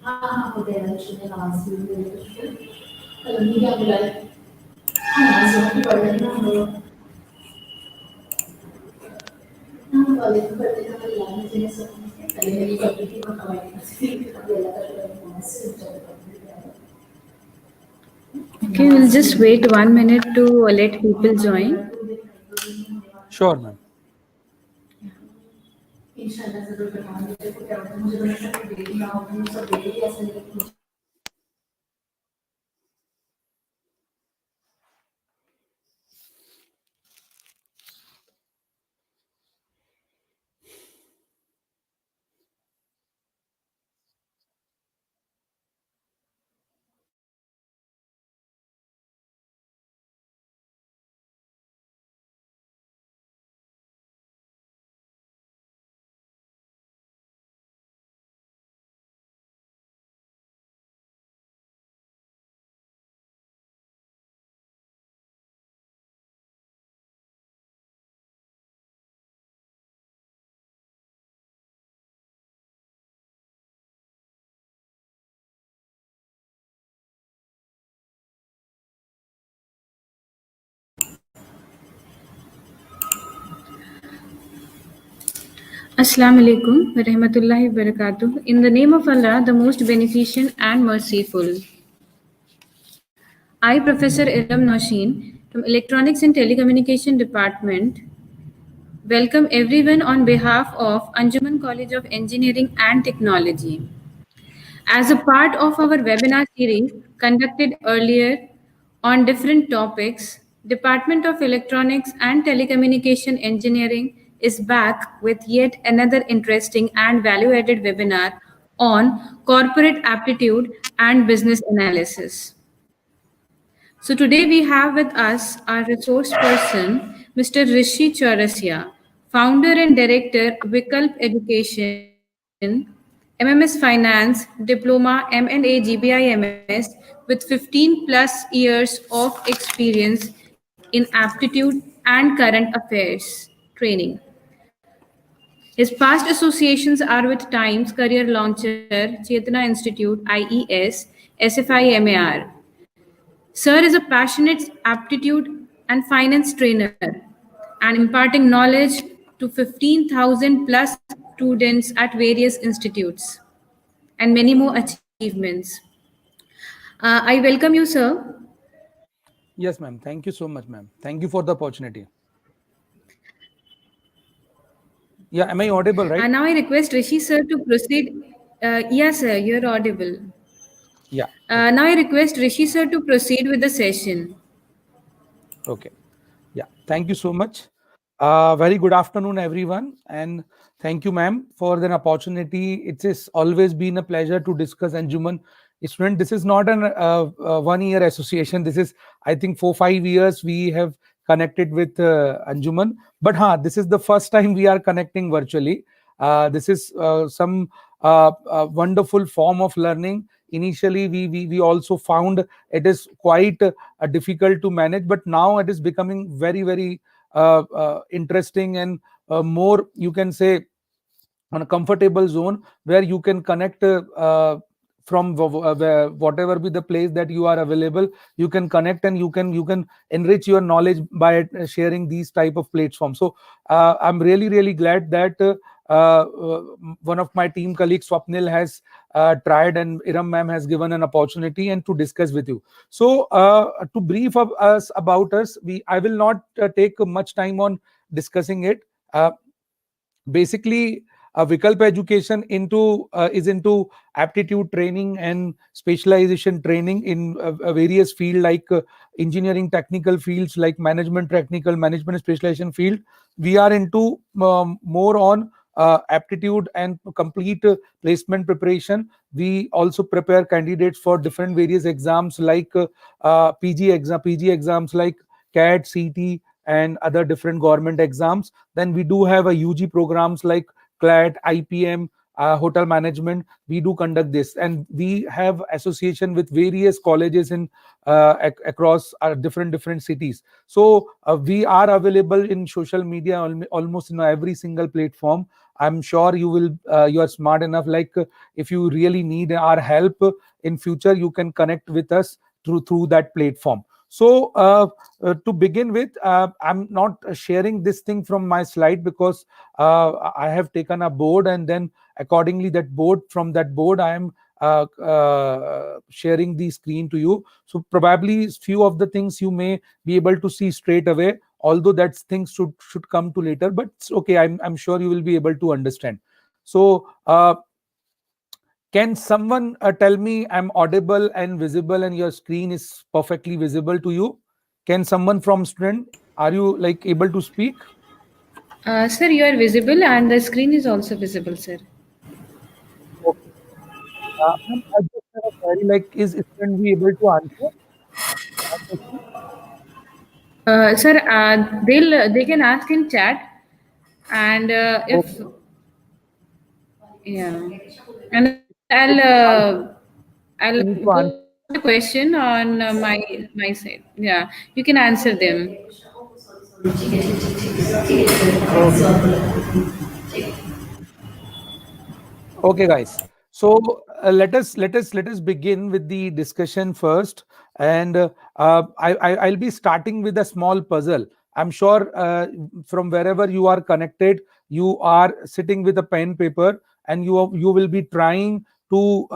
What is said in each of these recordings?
Okay, we'll just wait 1 minute to let people join. Sure, ma'am. Assalamu alaikum wa rahmatullahi wa barakatuh. In the name of Allah, the most beneficent and merciful. I, Professor Iram Nausheen from Electronics and Telecommunication Department, welcome everyone on behalf of Anjuman College of Engineering and Technology. As a part of our webinar series conducted earlier on different topics, Department of Electronics and Telecommunication Engineering is back with yet another interesting and value-added webinar on corporate aptitude and business analysis. So today we have with us our resource person, Mr. Rishi Chourasia, founder and director, Vikalp Education, MMS Finance, Diploma, M&A, JBIMS, with 15 plus years of experience in aptitude and current affairs training. His past associations are with Times, Career Launcher, Chetana Institute, IES, SFI MAR. Sir is a passionate aptitude and finance trainer and imparting knowledge to 15,000 plus students at various institutes and many more achievements. I welcome you, sir. Yes, ma'am. Thank you so much, ma'am. Thank you for the opportunity. Yeah, am I audible, right? Now I request Rishi, sir, to proceed. Yes, sir, you're audible. Yeah. Okay. Now I request Rishi, sir, to proceed with the session. Okay. Yeah. Thank you so much. Very good afternoon, everyone. And thank you, ma'am, for the opportunity. It has always been a pleasure to discuss Anjuman. Student, this is not an 1 year association. This is, I think, 4-5 years we have connected with Anjuman. But this is the first time we are connecting virtually. This is some wonderful form of learning. Initially, we also found it is quite difficult to manage, but now it is becoming very interesting and more, you can say, on a comfortable zone where you can connect from whatever be the place that you are available. You can connect and you can enrich your knowledge by sharing these type of platforms. So I'm really glad that one of my team colleagues, Swapnil, has tried, and Iram ma'am has given an opportunity and to discuss with you. So to brief us about us, I will not take much time on discussing it. Basically, Vikalp Education is into aptitude training and specialization training in various fields like engineering technical fields, like management technical, management specialization field. We are into more on aptitude and complete placement preparation. We also prepare candidates for different various exams like PG exams like CAT, CT, and other different government exams. Then we do have a UG programs like CLAT, IPM, hotel management. We do conduct this, and we have association with various colleges in across different cities. So we are available in social media almost in every single platform. I'm sure you are smart enough, like if you really need our help in future, you can connect with us through that platform. So to begin with, I'm not sharing this thing from my slide, because I have taken a board, and then accordingly from that board I am sharing the screen to you. So probably few of the things you may be able to see straight away, although that things should come to later, but it's okay. I'm sure you will be able to understand. So can someone tell me I'm audible and visible and your screen is perfectly visible to you? Can someone from student, are you like able to speak? Sir, you are visible and the screen is also visible, sir. Okay. Ma'am, I just have a query, like, is student be able to answer my question? Sir, they can ask in chat, and if Okay. yeah, and So I'll you need to go answer. through the question on my side. Yeah, you can answer them. Okay. Okay, guys. So let us begin with the discussion first, and I'll be starting with a small puzzle. I'm sure from wherever you are connected, you are sitting with a pen paper, and you will be trying to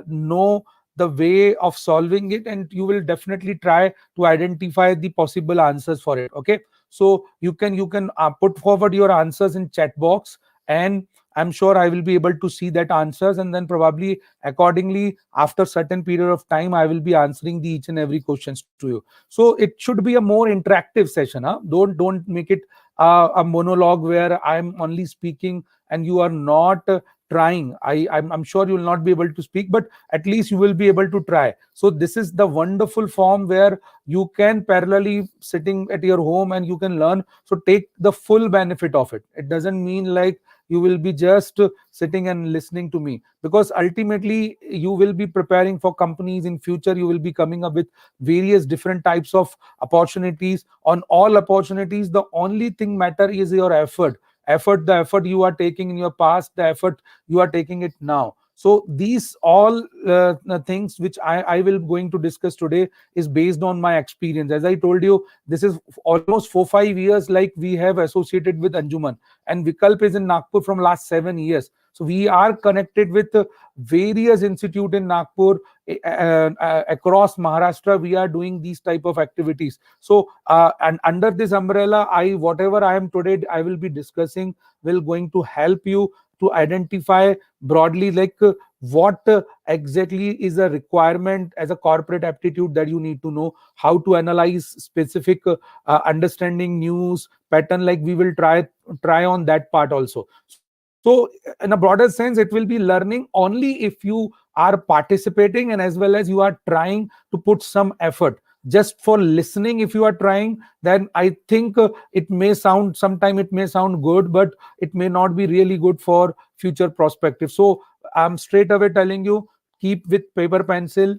know the way of solving it, and you will definitely try to identify the possible answers for it. Okay, so you can put forward your answers in chat box, and I'm sure I will be able to see that answers, and then probably accordingly, after certain period of time, I will be answering the each and every questions to you. So it should be a more interactive session. Huh? Don't make it a monologue where I'm only speaking and you are not trying. I'm sure you will not be able to speak, but at least you will be able to try. So this is the wonderful form where you can parallelly sitting at your home and you can learn. So take the full benefit of it. It doesn't mean like you will be just sitting and listening to me, because ultimately you will be preparing for companies in future. You will be coming up with various different types of opportunities. On all opportunities, the only thing matter is your the effort you are taking in your past, the effort you are taking it now. So these all things which I will going to discuss today is based on my experience. As I told you, this is almost 4-5 years like we have associated with Anjuman, and Vikalp is in Nagpur from last 7 years. So we are connected with various institute in Nagpur, across Maharashtra. We are doing these type of activities. So and under this umbrella, I whatever I am today, I will be discussing will going to help you to identify broadly, like what exactly is a requirement as a corporate aptitude that you need to know, how to analyze specific understanding news pattern, like we will try on that part also. So in a broader sense, it will be learning only if you are participating, and as well as you are trying to put some effort. Just for listening, if you are trying, then I think it may sound, sometime it may sound good, but it may not be really good for future perspective. So I'm straight away telling you, keep with paper pencil,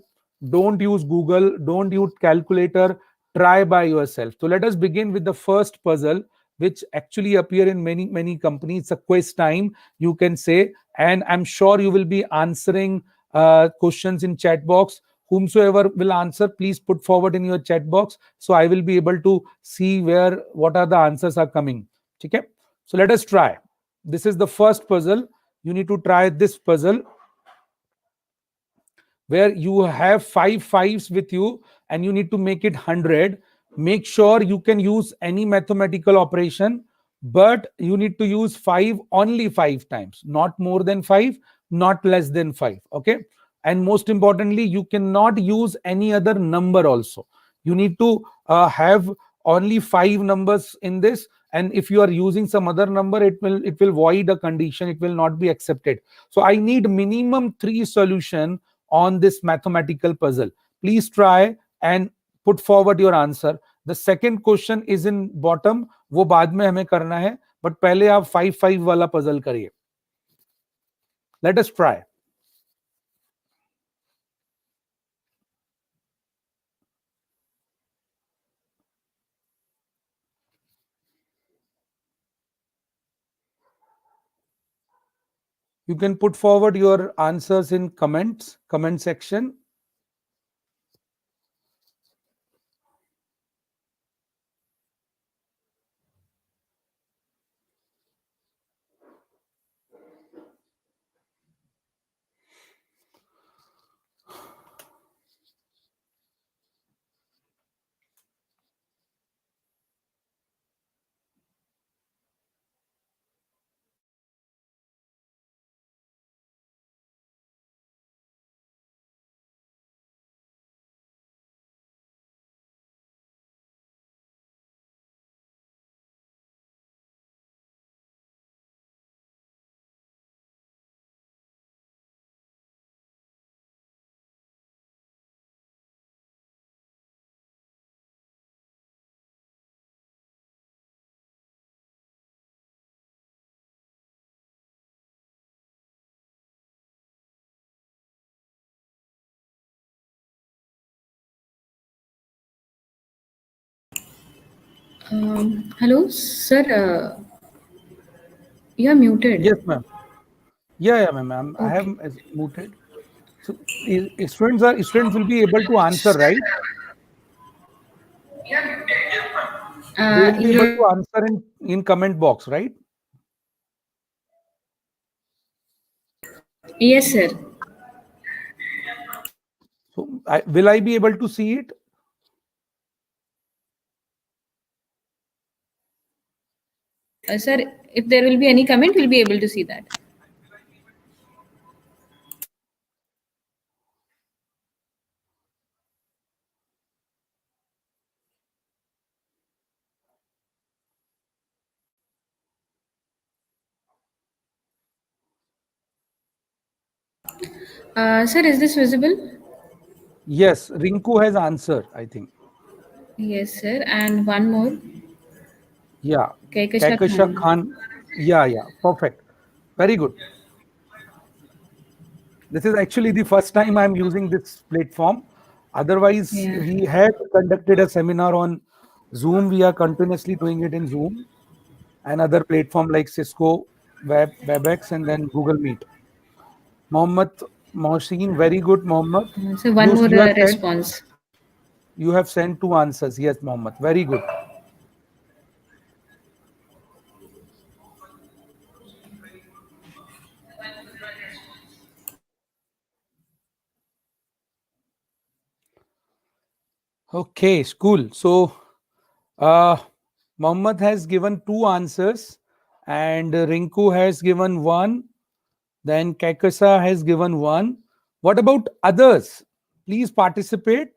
don't use Google, don't use calculator, try by yourself. So let us begin with the first puzzle, which actually appear in many companies. It's a quiz time, you can say, and I'm sure you will be answering questions in chat box. Whomsoever will answer, please put forward in your chat box, so I will be able to see where what are the answers are coming. Okay, so let us try. This is the first puzzle. You need to try this puzzle, where you have five fives with you and you need to make it 100. Make sure you can use any mathematical operation, but you need to use five only five times, not more than five, not less than five. Okay, and most importantly, you cannot use any other number also. You need to have only five numbers in this, and if you are using some other number, it will void a condition, it will not be accepted. So I need minimum three solution on this mathematical puzzle. Please try and put forward your answer. The second question is in bottom, वो बाद में हमें करना है, but पहले आप 5-5 वाला puzzle करिए. Let us try. You can put forward your answers in comment section. Hello, sir. You are muted. Yes, ma'am. Yeah, ma'am. I have Okay. muted. So students will be able to answer, right? They will be able to answer in comment box, right? Yes, sir. So will I be able to see it? Sir, if there will be any comment, we'll be able to see that. Sir, is this visible? Yes, Rinku has answered, I think. Yes, sir. And one more, Yeah, Kaikasha Kaikasha Khan. Khan. Yeah, perfect. Very good. This is actually the first time I'm using this platform. Otherwise, Yeah. we had conducted a seminar on Zoom. We are continuously doing it in Zoom and other platform like Cisco, WebEx, and then Google Meet. Mohammed Mohsin, very good, Mohammed. So one more You have sent response. two answers. Yes, Mohammed. Very good. Okay, cool. So uh, Mohammed has given two answers, and Rinku has given one. Then Kakasa has given one. What about others? Please participate.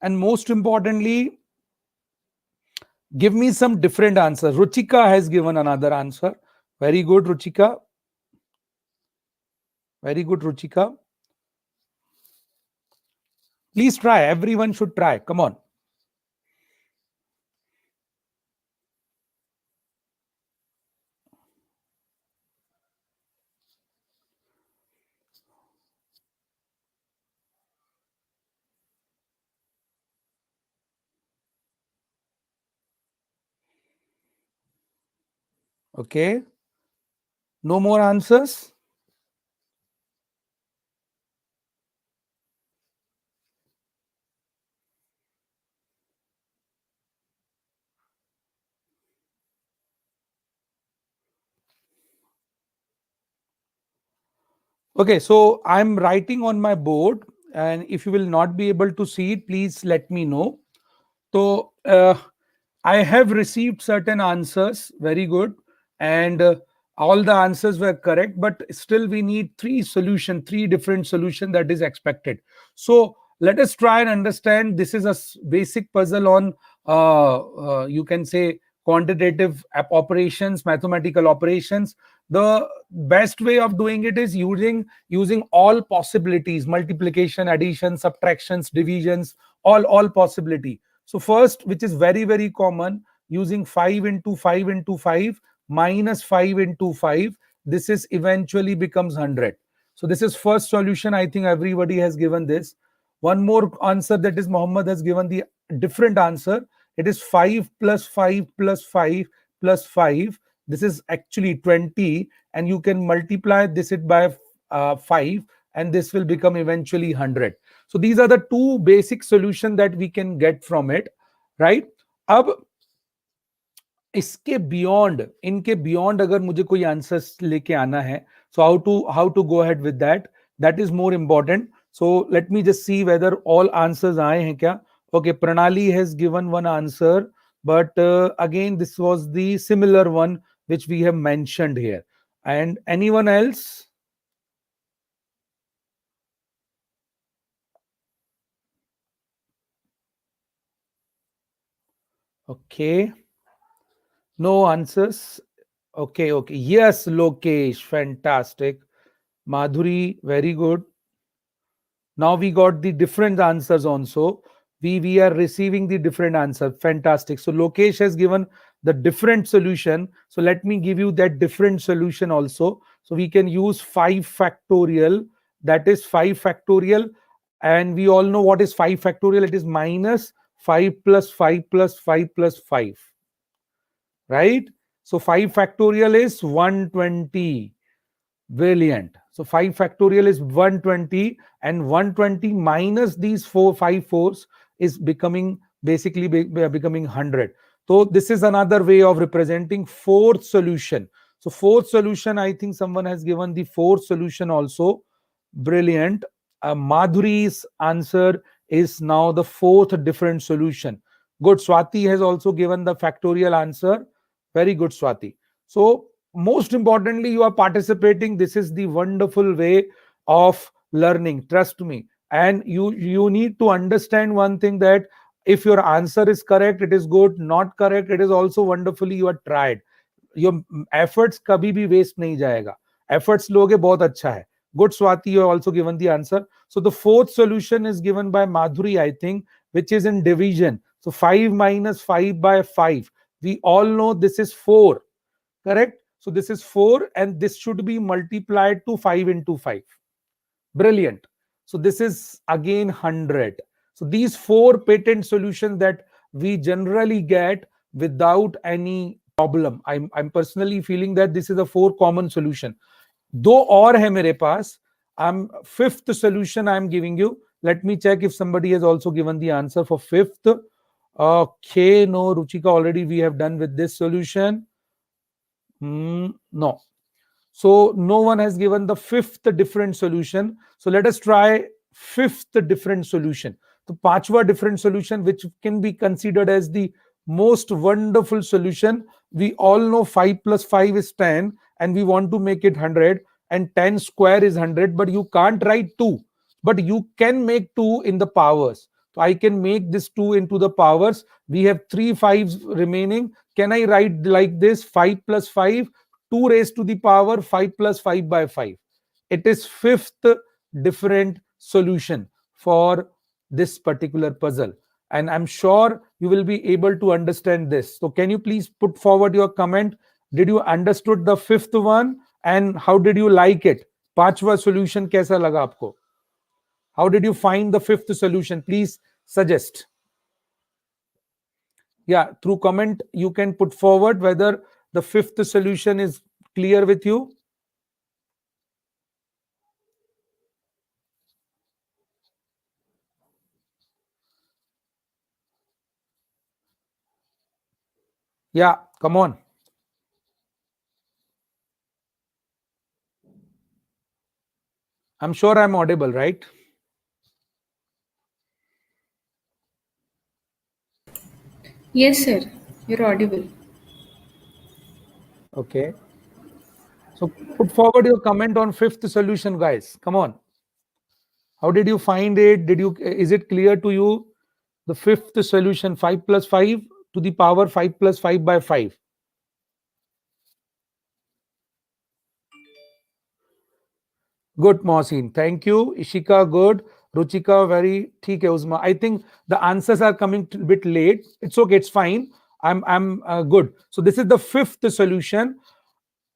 And most importantly, give me some different answers. Ruchika has given another answer. Very good, Ruchika. Very good, Ruchika. Please try. Everyone should try. Come on. Okay. No more answers? Okay, so I'm writing on my board, and if you will not be able to see it, please let me know. So I have received certain answers, very good, and all the answers were correct. But still, we need three different solution that is expected. So let us try and understand. This is a basic puzzle on you can say quantitative operations, mathematical operations. The best way of doing it is using all possibilities: multiplication, addition, subtractions, divisions, all possibility. So first, which is very common, using 5 into 5 into 5 minus 5 into 5, this is eventually becomes 100. So this is first solution. I think everybody has given this. One more answer, that is Muhammad has given the different answer. It is 5 plus 5 plus 5 plus 5. This is actually 20, and you can multiply this it by 5, and this will become eventually 100. So these are the two basic solutions that we can get from it, right? अब इसके beyond, इनके beyond अगर मुझे कोई answers लेके आना है, so how to go ahead with that, that is more important. So let me just see whether all answers आए हैं क्या. Okay, Pranali has given one answer, but again this was the similar one which we have mentioned here. And anyone else? Okay, no answers. Okay, yes, Lokesh, fantastic. Madhuri, very good. Now we got the different answers also. We are receiving the different answer. Fantastic. So Lokesh has given the different solution. So let me give you that different solution also. So we can use 5 factorial. That is 5 factorial. And we all know what is 5 factorial. It is minus 5 plus 5 plus 5 plus 5. Right? So 5 factorial is 120. Brilliant. So 5 factorial is 120, and 120 minus these 5 fours is becoming basically becoming 100. So this is another way of representing fourth solution. So fourth solution, I think someone has given the fourth solution also. Brilliant. Madhuri's answer is now the fourth different solution. Good. Swati has also given the factorial answer. Very good, Swati. So most importantly, you are participating. This is the wonderful way of learning, trust me. And you need to understand one thing, that if your answer is correct, it is good. Not correct, it is also wonderfully you are tried. Your efforts kabhi bhi waste nahi jayega. Efforts loge, bahut acha hai. Good, Swati, you have also given the answer. So the fourth solution is given by Madhuri, I think, which is in division. So 5 minus 5 by 5. We all know this is 4. Correct? So this is 4, and this should be multiplied to 5 into 5. Brilliant. So this is again 100. So these 4 patent solutions that we generally get without any problem. I'm personally feeling that this is a 4 common solution. दो और है मेरे पास. I'm fifth solution I'm giving you. Let me check if somebody has also given the answer for fifth. Okay, no, Ruchika, already we have done with this solution. No. So no one has given the fifth different solution. So let us try fifth different solution. The पांचवा different solution, which can be considered as the most wonderful solution. We all know 5 plus 5 is 10, and we want to make it 100, and 10 square is 100, but you can't write 2. But you can make 2 in the powers. So I can make this 2 into the powers. We have 3 5s remaining. Can I write like this? 5 plus 5, 2 raised to the power 5 plus 5 by 5. It is fifth different solution for this particular puzzle. And I'm sure you will be able to understand this. So can you please put forward your comment? Did you understood the fifth one? And how did you like it? पांचवा solution कैसा लगा आपको? How did you find the fifth solution? Please suggest. Yeah, through comment, you can put forward whether the fifth solution is clear with you. Yeah, come on. I'm sure I'm audible, right? Yes, sir. You're audible. Okay. So put forward your comment on fifth solution, guys. Come on. How did you find it? Is it clear to you? The fifth solution, 5 plus 5 to the power 5 plus 5 by 5. Good, Mohsin. Thank you. Ishika, good. Ruchika, very theek hai, Uzma. I think the answers are coming a bit late. It's okay. It's fine. I'm good. So this is the fifth solution.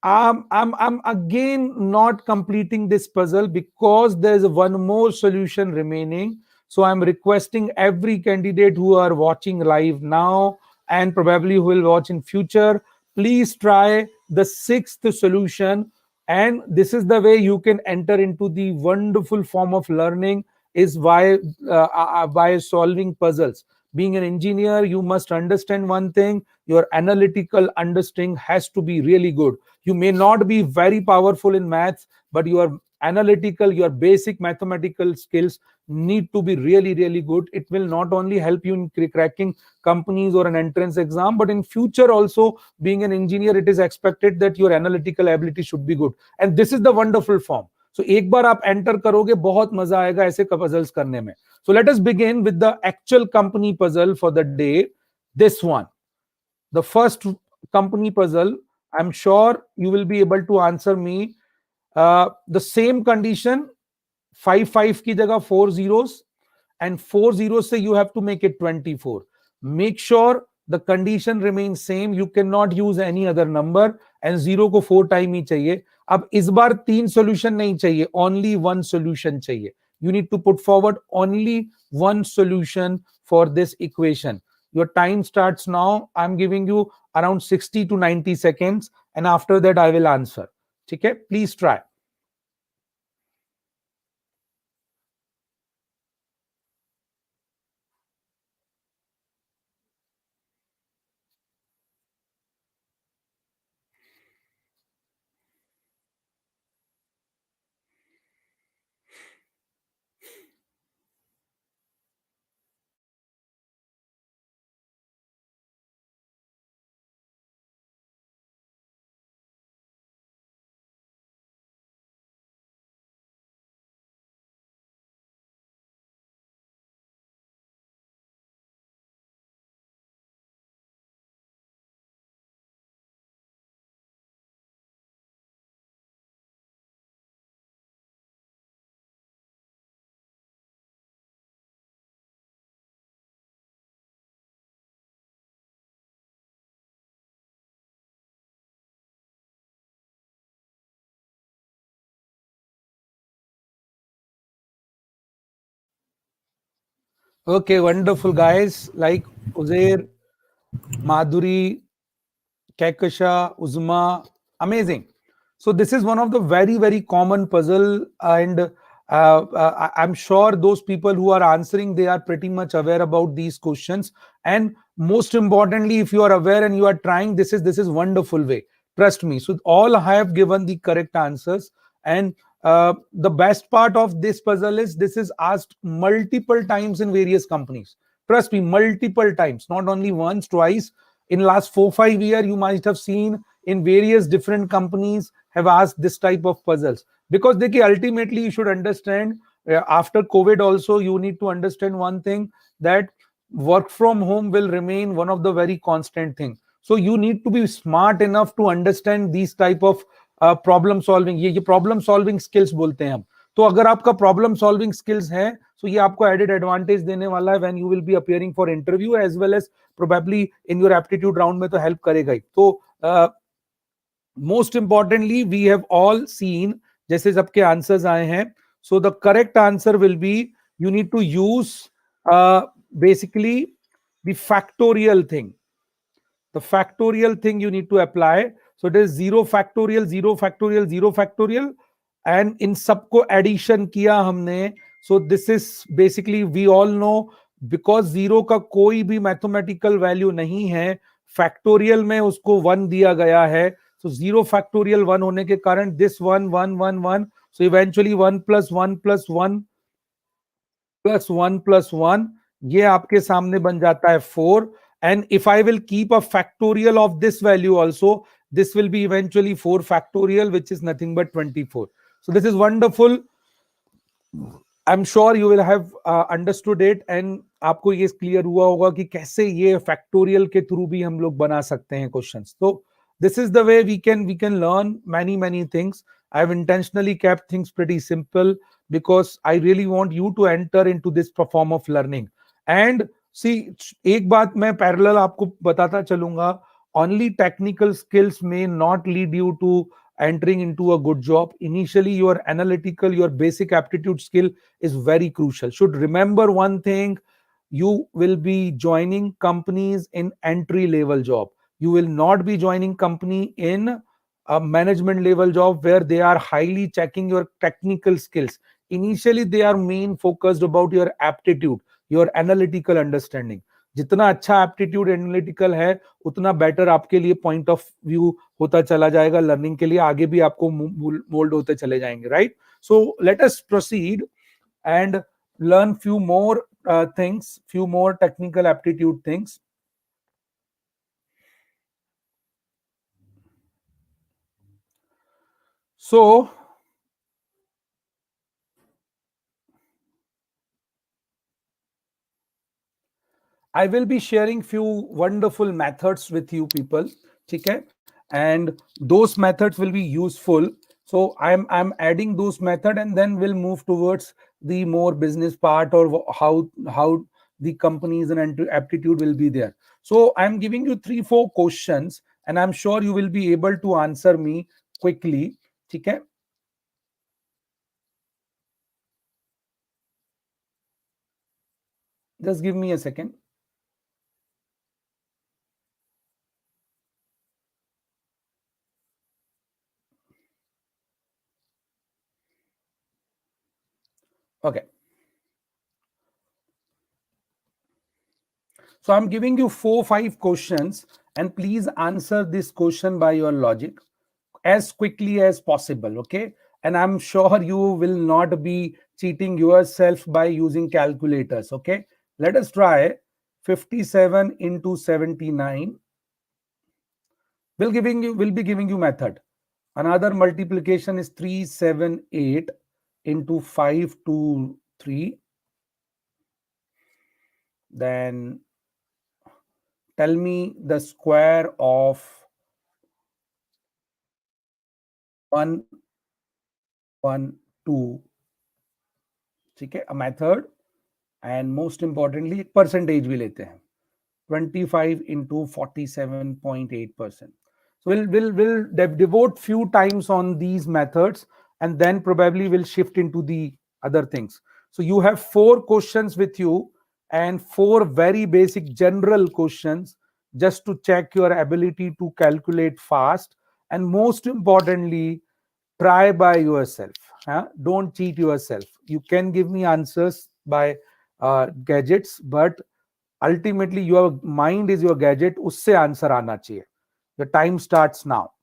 I'm again not completing this puzzle because there's one more solution remaining. So I'm requesting every candidate who are watching live now and probably who will watch in future, please try the sixth solution, and this is the way you can enter into the wonderful form of learning, is by solving puzzles. Being an engineer, you must understand one thing: your analytical understanding has to be really good. You may not be very powerful in maths, but your analytical, your basic mathematical skills need to be really, really good. It will not only help you in cracking companies or an entrance exam, but in future also, being an engineer, it is expected that your analytical ability should be good. And this is the wonderful form. So एक बार आप enter करोगे, बहुत मजा आएगा ऐसे puzzles करने में. So let us begin with the actual company puzzle for the day. This one, the first company puzzle. I'm sure you will be able to answer me. The same condition, 5 की जगह 4 zeros, and 4 zeros से you have to make it 24. Make sure the condition remains same. You cannot use any other number, and 0 को 4 time ही चाहिए. अब इस बार 3 solution नहीं चाहिए, only one solution चाहिए. You need to put forward only one solution for this equation. Your time starts now. I'm giving you around 60 to 90 seconds, and after that I will answer. Okay, please try. Okay, wonderful guys, like Uzair, Madhuri, Kekasha, Uzma, amazing. So this is one of the very, very common puzzle, and I'm sure those people who are answering, they are pretty much aware about these questions. And most importantly, if you are aware and you are trying, this is wonderful way. Trust me. So all have given the correct answers, and the best part of this puzzle is this is asked multiple times in various companies. Trust me, multiple times, not only once, twice. In last 4-5 years, you might have seen in various different companies have asked this type of puzzles, because they ultimately you should understand, after COVID also you need to understand one thing, that work from home will remain one of the very constant thing. So you need to be smart enough to understand these type of problem solving. ये problem solving skills बोलते हैं हम. तो अगर आपका problem solving skills है, तो ये आपको एडेड एडवांटेज देने वाला है when you will be appearing for interview as well as probably in your aptitude round में, तो हेल्प करेगा ही. तो most importantly we have all seen, जैसे सबके आंसर्स आए हैं. So the correct answer will be, you need to use basically the factorial thing. The factorial thing you need to apply. So it is 0 factorial, 0 factorial, 0 factorial, and in सबको addition किया हमने. So this is basically, we all know, because 0 का कोई भी mathematical value नहीं है, factorial में उसको 1 दिया गया है. So 0 factorial 1 होने के कारण this 1 1 1 1. So eventually 1 plus 1 plus 1 plus 1 plus 1, ये आपके सामने बन जाता है 4. And if I will keep a factorial of this value also, this will be eventually 4 factorial, which is nothing but 24. So this is wonderful. I'm sure you will have understood it, and आपको ये clear हुआ होगा कि कैसे ये factorial के through भी हम लोग बना सकते हैं questions. So this is the way we can learn many things. I've intentionally kept things pretty simple because I really want you to enter into this form of learning. And see, एक बात मैं parallel आपको बताता चलूंगा, only technical skills may not lead you to entering into a good job. Initially, your analytical, your basic aptitude skill is very crucial. Should remember one thing: you will be joining companies in entry level job. You will not be joining company in a management level job where they are highly checking your technical skills. Initially they are main focused about your aptitude, your analytical understanding. जितना अच्छा aptitude analytical है उतना better आपके लिए point of view होता चला जाएगा learning के लिए, आगे भी आपको मोल्ड होते चले जाएंगे, right? So let us proceed and learn few more things, few more technical aptitude things. So I will be sharing few wonderful methods with you people, okay? And those methods will be useful. So I'm adding those method, and then we'll move towards the more business part, or how the companies and aptitude will be there. So I'm giving you 3-4 questions, and I'm sure you will be able to answer me quickly, okay? Just give me a second. Okay. So I'm giving you 4-5 questions, and please answer this question by your logic as quickly as possible, okay? And I'm sure you will not be cheating yourself by using calculators, okay? Let us try 57 into 79. Will be giving you method. Another multiplication is 378 into 523. Then tell me the square of 112. ठीक है, a method. And most importantly percentage भी लेते हैं, 25 into 47.8%. So we'll devote few times on these methods, and then probably we'll shift into the other things. So you have 4 questions with you, and 4 very basic general questions, just to check your ability to calculate fast. And most importantly, try by yourself, huh? Don't cheat yourself. You can give me answers by gadgets, but ultimately your mind is your gadget, usse answer aana chahiye. The time starts now.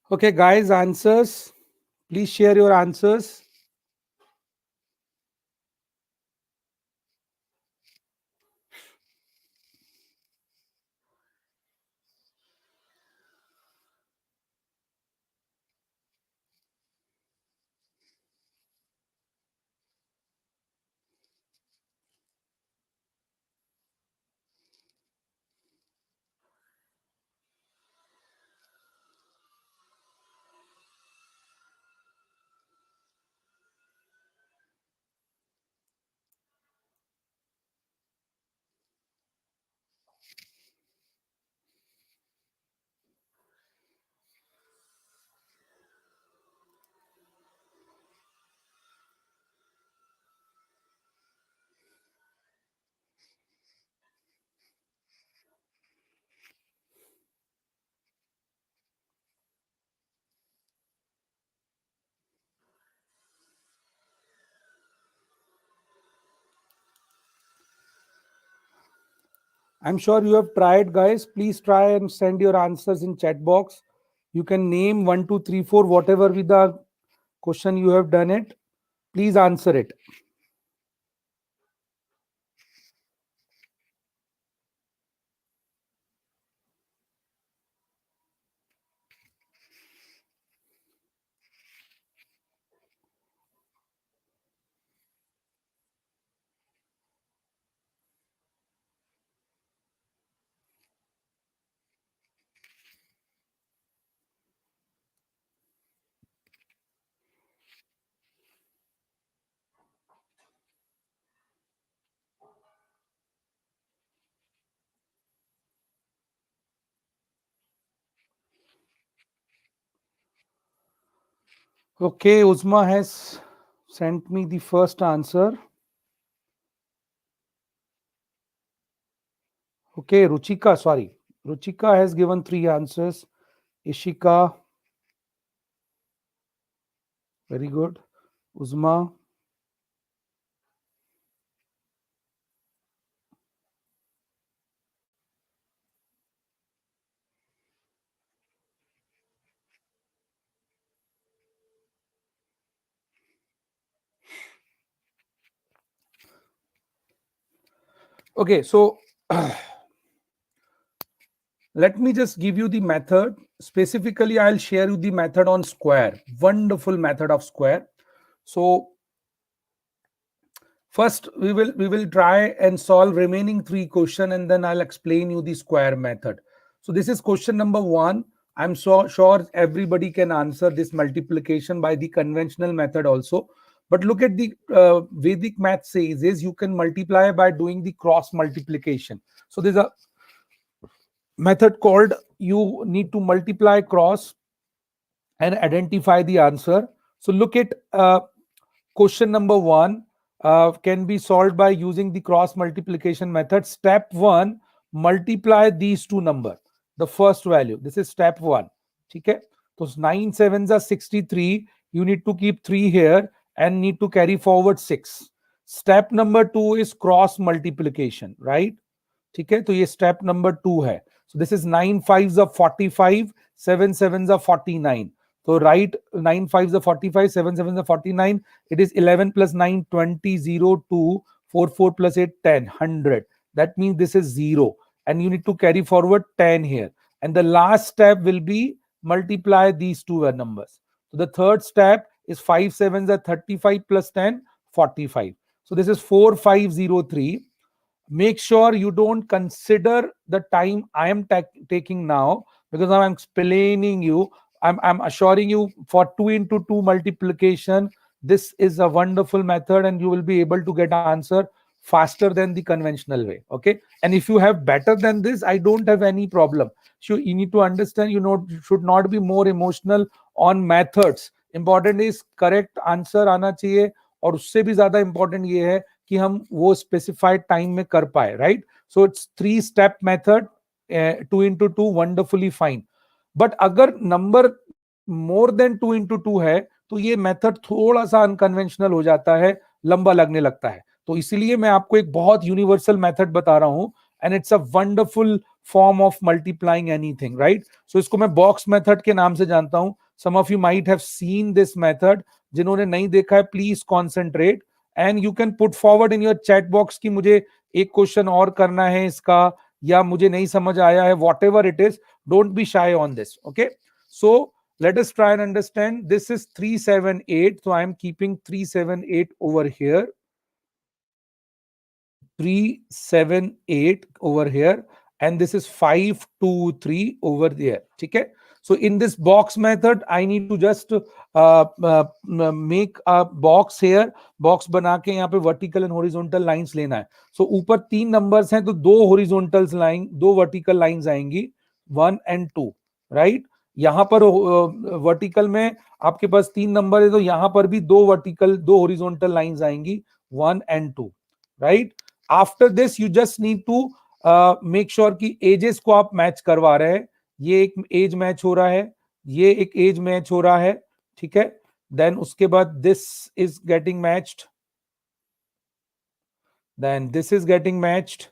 Okay, guys, answers. Please share your answers. I'm sure you have tried, guys. Please try and send your answers in chat box. You can name 1, 2, 3, 4, whatever with the question you have done it. Please answer it. Okay, Uzma has sent me the first answer. Okay, Ruchika, sorry. Ruchika has given 3 answers. Ishika, very good. Uzma. Okay, so let me just give you the method. Specifically, I'll share you the method on square. Wonderful method of square. So first we will try and solve remaining 3 question, and then I'll explain you the square method. So this is question number 1. I'm so sure everybody can answer this multiplication by the conventional method also. But look at the Vedic math says is you can multiply by doing the cross multiplication. So there's a method called you need to multiply cross and identify the answer. So look at question number 1 can be solved by using the cross multiplication method. Step 1, multiply these two numbers. The first value, this is step 1. Okay, so 9 sevens are 63. You need to keep 3 here and need to carry forward 6. Step number 2 is cross multiplication, right? ठीक है, तो ये step number 2 है. So this is 9 5s are 45, 7 7s are 49. So write 9 5s are 45, 7 7s are 49. It is 11 plus 9, 20, 0, 2, 4 4 plus 8, 10, 100. That means this is 0. And you need to carry forward 10 here. And the last step will be multiply these two numbers. So the third step is 5 7s are 35 plus 10, 45. So this is 4503. Make sure you don't consider the time I am taking now, because now I'm explaining you. I'm assuring you for 2 into 2 multiplication, this is a wonderful method and you will be able to get answer faster than the conventional way. Okay, and if you have better than this, I don't have any problem. So you need to understand, you know, you should not be more emotional on methods. Important is correct answer आना चाहिए, और उससे भी ज्यादा important ये है कि हम वो स्पेसिफाइड टाइम में कर पाए, right? So it's 3 step method, 2 into 2 wonderfully fine. But अगर नंबर मोर देन 2 into 2 है तो ये मेथड थोड़ा सा अनकन्वेंशनल हो जाता है, लंबा लगने लगता है. तो इसीलिए मैं आपको एक बहुत यूनिवर्सल मेथड बता रहा हूं, and it's a wonderful form of multiplying anything, right? So इसको मैं box method के नाम से जानता हूं. Some of you might have seen this method. जिन्होंने नहीं देखा है, please concentrate and you can put forward in your chat box कि मुझे एक क्वेश्चन और करना है इसका, या मुझे नहीं समझ आया है, whatever it is. Don't be shy on this. Okay, so let us try and understand. This is 378, so I am keeping 378 over here, 378 over here, and this is 523 over there. Okay, so in this box method I need to just make a box here. Box बना के यहाँ पे vertical and horizontal lines लेना है. So ऊपर 3 numbers हैं, तो 2 horizontal line, 2 vertical lines आएंगी, 1 and 2, right? यहाँ पर वर्टिकल में आपके पास 3 नंबर है, तो यहाँ पर भी 2 वर्टिकल 2 हॉरिजॉन्टल लाइंस आएंगी, 1 and 2, right? After this you just need to make sure कि एजेस को आप मैच करवा रहे हैं. ये एक एज मैच हो रहा है, ये एक एज मैच हो रहा है, ठीक है. देन उसके बाद this is getting matched, then this is getting matched,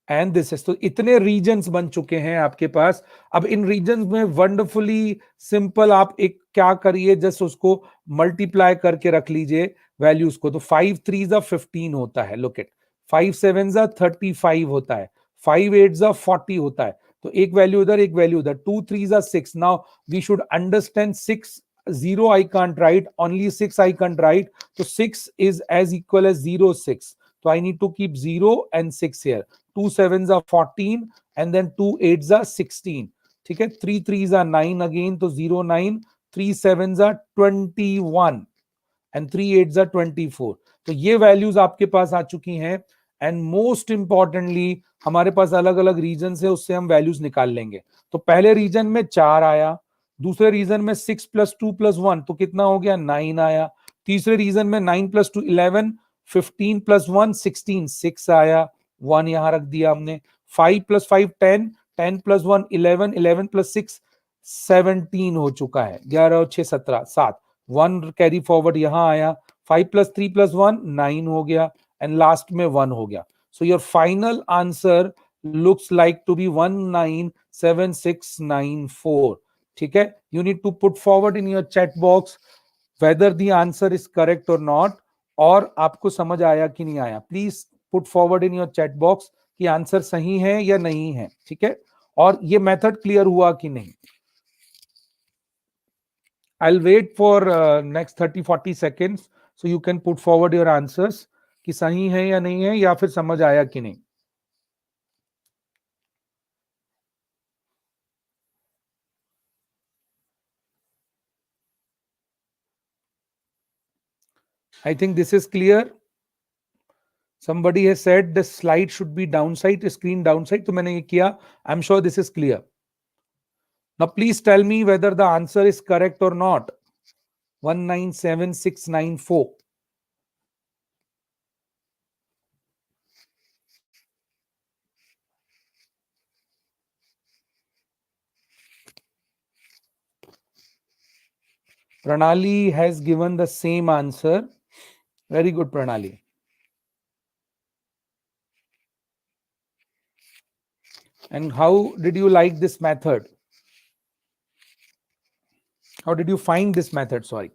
and this is. तो इतने रीजन्स बन चुके हैं आपके पास. अब इन रीजन्स में वंडरफुली सिंपल आप एक क्या करिए, जस्ट उसको मल्टीप्लाई करके रख लीजिए वैल्यूज को. तो 5 3 15 होता है, लुक इट. 5 7 35 होता है, 5 8 40 होता है. तो एक वैल्यू उधर, एक वैल्यू उधर. 2 3 6. Now we should understand 6 0 I can't write, only 6 I can't write. So 6 is as equal as 0 6. So I need to keep 0 and 6 here. 2 7s are 14 and then 2 8s are 16. ठीक है. 3 3s are 9 again, तो 0 9. 3 7s are 21 and 3 8s are 24. तो ये values आपके पास आ चुकी हैं. And most importantly हमारे पास अलग अलग रीजन है, उससे हम वैल्यूज निकाल लेंगे. तो पहले रीजन में 4 आया, दूसरे रीजन में 6 + 2 + 1, तो कितना हो गया, 9 आया. तीसरे रीजन में 9 + 2 11, 15 + 1 16, 6 आया, 1 यहां रख दिया हमने. 5 + 5 10, 10 + 1 11, 11 + 6 17 हो चुका है. 11 और 6 17 7, 1 कैरी फॉरवर्ड यहां आया. 5 + 3 + 1 9 हो गया, एंड लास्ट में 1 हो गया. So your final answer looks like to be 197694. ठीक है. You need to put forward in your chat box whether the answer is correct or not, और आपको समझ आया कि नहीं आया. Please put forward in your chat box कि आंसर सही है या नहीं है. ठीक है. और ये मेथड क्लियर हुआ कि नहीं. I'll wait for next 30-40 seconds so you can put forward your answers कि सही है या नहीं है, या फिर समझ आया कि नहीं. I think this is clear. Somebody has said the slide should be downside, screen downside. तो मैंने ये किया. I'm sure this is clear. Now please tell me whether the answer is correct or not. 197694. Pranali has given the same answer. Very good, Pranali. And how did you like this method? How did you find this method? Sorry.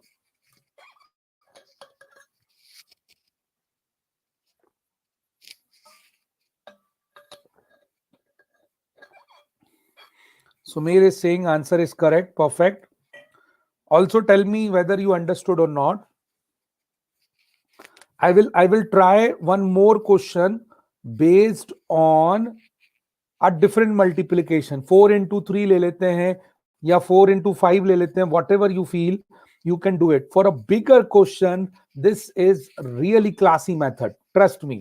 Sumeer is saying answer is correct. Perfect. Also tell me whether you understood or not. I will try one more question based on a different multiplication. 4 into 3 ले लेते हैं, या 4 into 5 ले लेते हैं. Whatever you feel, you can do it. For a bigger question, this is really classy method. Trust me.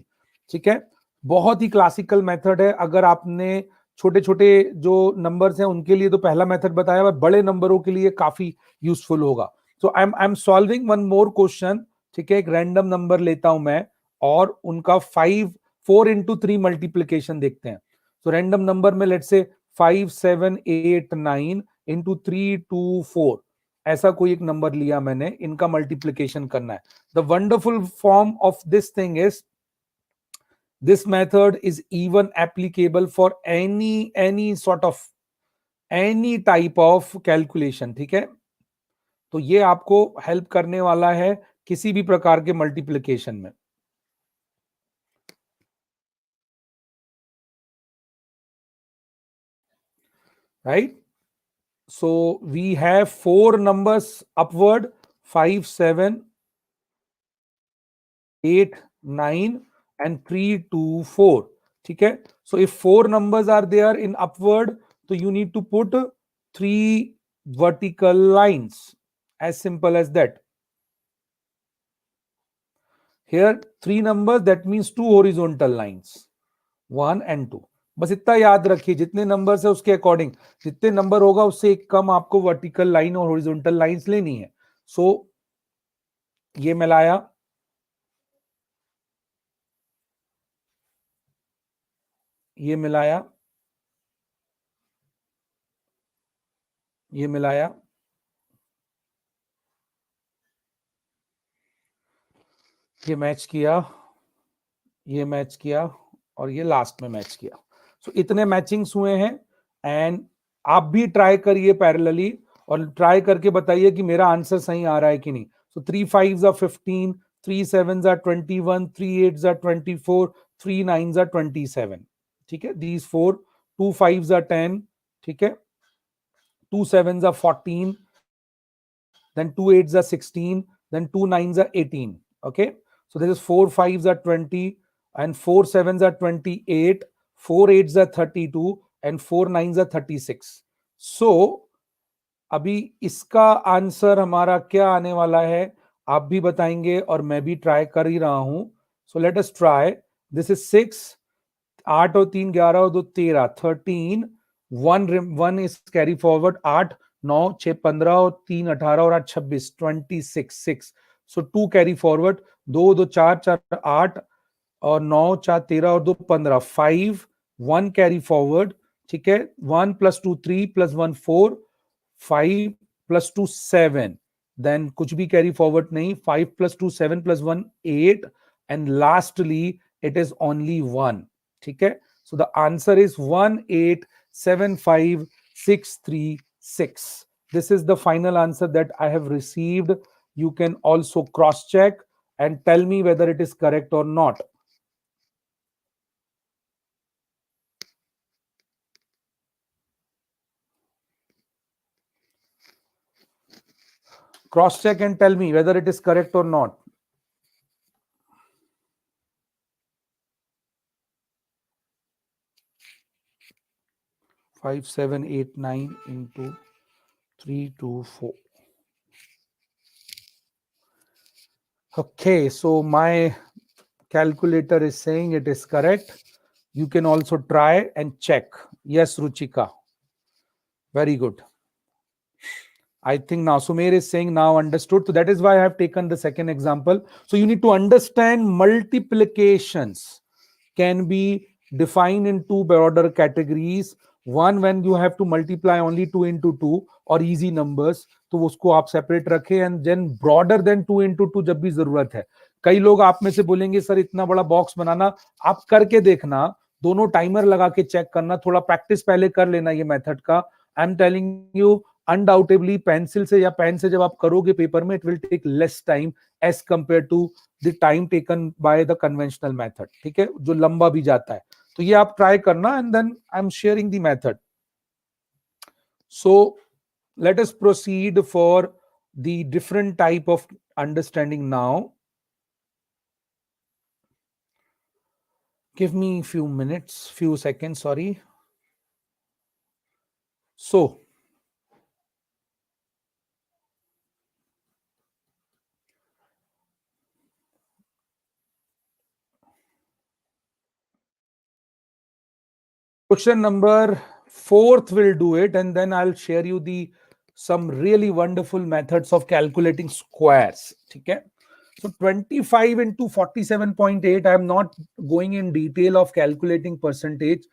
ठीक है. बहुत ही क्लासिकल मेथड है. अगर आपने छोटे छोटे जो नंबर्स हैं उनके लिए तो पहला मेथड बताया, बड़े नंबरों के लिए काफी यूजफुल होगा. So I am solving one more question. ठीक है. एक रैंडम नंबर लेता हूं मैं और उनका 4 into 3 मल्टीप्लीकेशन देखते हैं. So random number में let's say 5 7 8 9 into 3 2 4, ऐसा कोई एक नंबर लिया मैंने. इनका मल्टीप्लीकेशन करना है. The wonderful form of this thing is This method is even applicable for any sort of any type of calculation. ठीक है, तो ये आपको हेल्प करने वाला है किसी भी प्रकार के मल्टीप्लिकेशन में. Right, so we have 4 numbers upward, 5 7 8 9 and 3 2 4. ठीक है, so if 4 numbers are there in upward, so you need to put 3 vertical lines, as simple as that. Here 3 numbers, that means 2 horizontal lines, 1 and 2. बस इतना याद रखिए, जितने numbers है उसके according, जितने नंबर होगा उससे एक कम आपको वर्टिकल लाइन और हॉरिजॉन्टल लाइंस लेनी है. सो ये मिलाया, ये मिलाया, ये मिलाया, ये मैच किया, ये मैच किया और ये लास्ट में मैच किया. सो इतने मैचिंग्स हुए हैं. एंड आप भी ट्राई करिए पैरेलली और ट्राई करके बताइए कि मेरा आंसर सही आ रहा है कि नहीं. सो 3 5s are 15, 3 7s are 21, 3 8s are 24, 3 9s are 27. ठीक है, these 4, 2 5s are 10. ठीक है, 2 7s are 14, then 2 8s are 16, then 2 9s are 18. Okay, so this is 4 5s are 20 and 4 7s are 28, 4 8s are 32 and 4 9s are 36. So अभी इसका answer हमारा क्या आने वाला है, आप भी बताएंगे और मैं भी ट्राई कर ही रहा हूं. So let us try. This is 6, 8 और 3 11 और 2 13, 13, 1 इज कैरी फॉरवर्ड, 8 9 6 15 और 3 18 और 8 26, 26 6. सो 2 कैरी फॉरवर्ड, 2 2 4 4 8 और 9 4 13 और 2 15, 5 1 कैरी फॉरवर्ड. ठीक है, 1 + 2 3 + 1 4, 5 + 2 7, then कुछ भी कैरी फॉरवर्ड नहीं, 5 + 2 7 + 1 8 and lastly it is only 1. ठीक है, so the answer is 1875636. This is the final answer that I have received. You can also cross check and tell me whether it is correct or not. Cross check and tell me whether it is correct or not. 5 7 8 9 into 3 2 4. Okay, so my calculator is saying it is correct. You can also try and check. Yes, Ruchika. Very good. I think now Sumer is saying now understood. So that is why I have taken the second example. So you need to understand multiplications can be defined in two broader categories. One, when you have to multiply only 2 into 2 or easy numbers, तो उसको आप separate रखें. And then broader then 2 into 2 जब भी जरूरत है. कई लोग आप में से बोलेंगे सर इतना बड़ा बॉक्स बनाना, आप करके देखना, दोनों टाइमर लगा के चेक करना, थोड़ा प्रैक्टिस पहले कर लेना ये मेथड का. I am telling you undoubtedly pencil से या पेन से जब आप करोगे पेपर में, it will take less time as compare to the time taken by the conventional method. ठीक है, जो लंबा भी जाता है. तो ये आप ट्राई करना and then I am sharing the method. So let us proceed for the different type of understanding now. Give me few minutes, few seconds, sorry. So question number 4th will do it, and then I'll share you the some really wonderful methods of calculating squares. Okay, so 25 into 47.8, I am not going in detail of calculating percentage.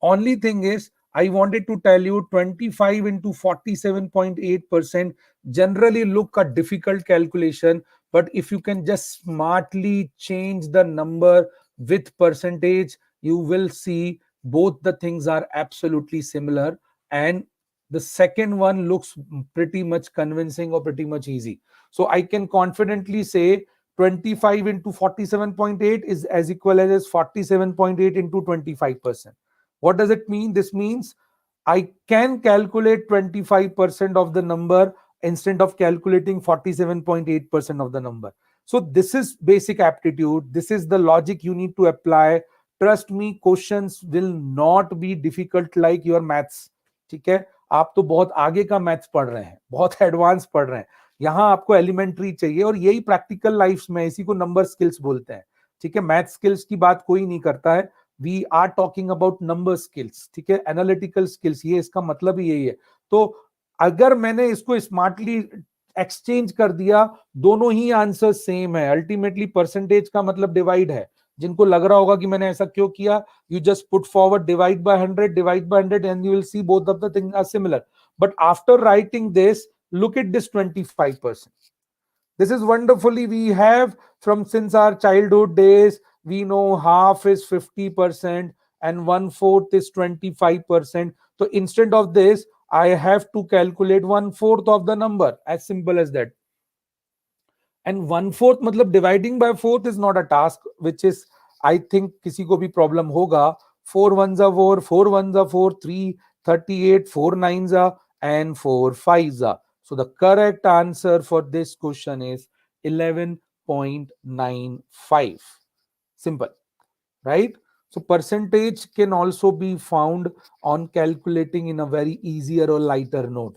Only thing is I wanted to tell you 25 into 47.8% generally look a difficult calculation, but if you can just smartly change the number with percentage, you will see both the things are absolutely similar, and the second one looks pretty much convincing or pretty much easy. So I can confidently say 25 into 47.8 is as equal as 47.8 into 25%. What does it mean? This means I can calculate 25% of the number instead of calculating 47.8% of the number. So this is basic aptitude. This is the logic you need to apply. Trust me, questions will not be difficult like your maths. ठीक है, आप तो बहुत आगे का maths पढ़ रहे हैं, बहुत एडवांस पढ़ रहे हैं, यहाँ आपको एलिमेंट्री चाहिए, और यही प्रैक्टिकल लाइफ में, इसी को नंबर स्किल्स बोलते हैं. ठीक है, मैथ स्किल्स की बात कोई नहीं करता है, we are talking about number skills. ठीक है, एनालिटिकल स्किल्स, ये इसका मतलब ही यही है. तो अगर मैंने इसको स्मार्टली एक्सचेंज कर दिया, दोनों ही आंसर सेम है. अल्टीमेटली परसेंटेज का मतलब डिवाइड है. जिनको लग रहा होगा कि मैंने ऐसा क्यों किया, you just put forward divide by 100 and you will see both of the things are similar. But after writing this, look at this 25%. This is wonderfully, we have from since our childhood days, we know half is 50% and 1/4 is 25%. So instead of this, I have to calculate 1/4 of the number, as simple as that. And 1/4 मतलब dividing by 4th is not a task, which is, I think किसी को भी problem होगा. 4 ones are 4, 4 ones are 4, 3, 38, 4 nines are, and 4 fives are. So the correct answer for this question is 11.95. Simple, right? So percentage can also be found on calculating in a very easier or lighter note.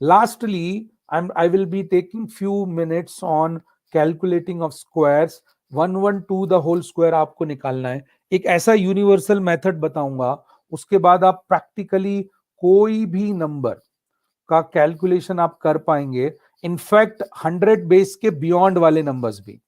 Lastly, I will be taking few minutes on calculating of squares. 112 the whole square आपको निकालना है. एक ऐसा universal method बताऊंगा, उसके बाद आप practically कोई भी नंबर का कैलकुलेशन आप कर पाएंगे. इनफैक्ट 100 बेस के बियॉन्ड वाले नंबर्स भी.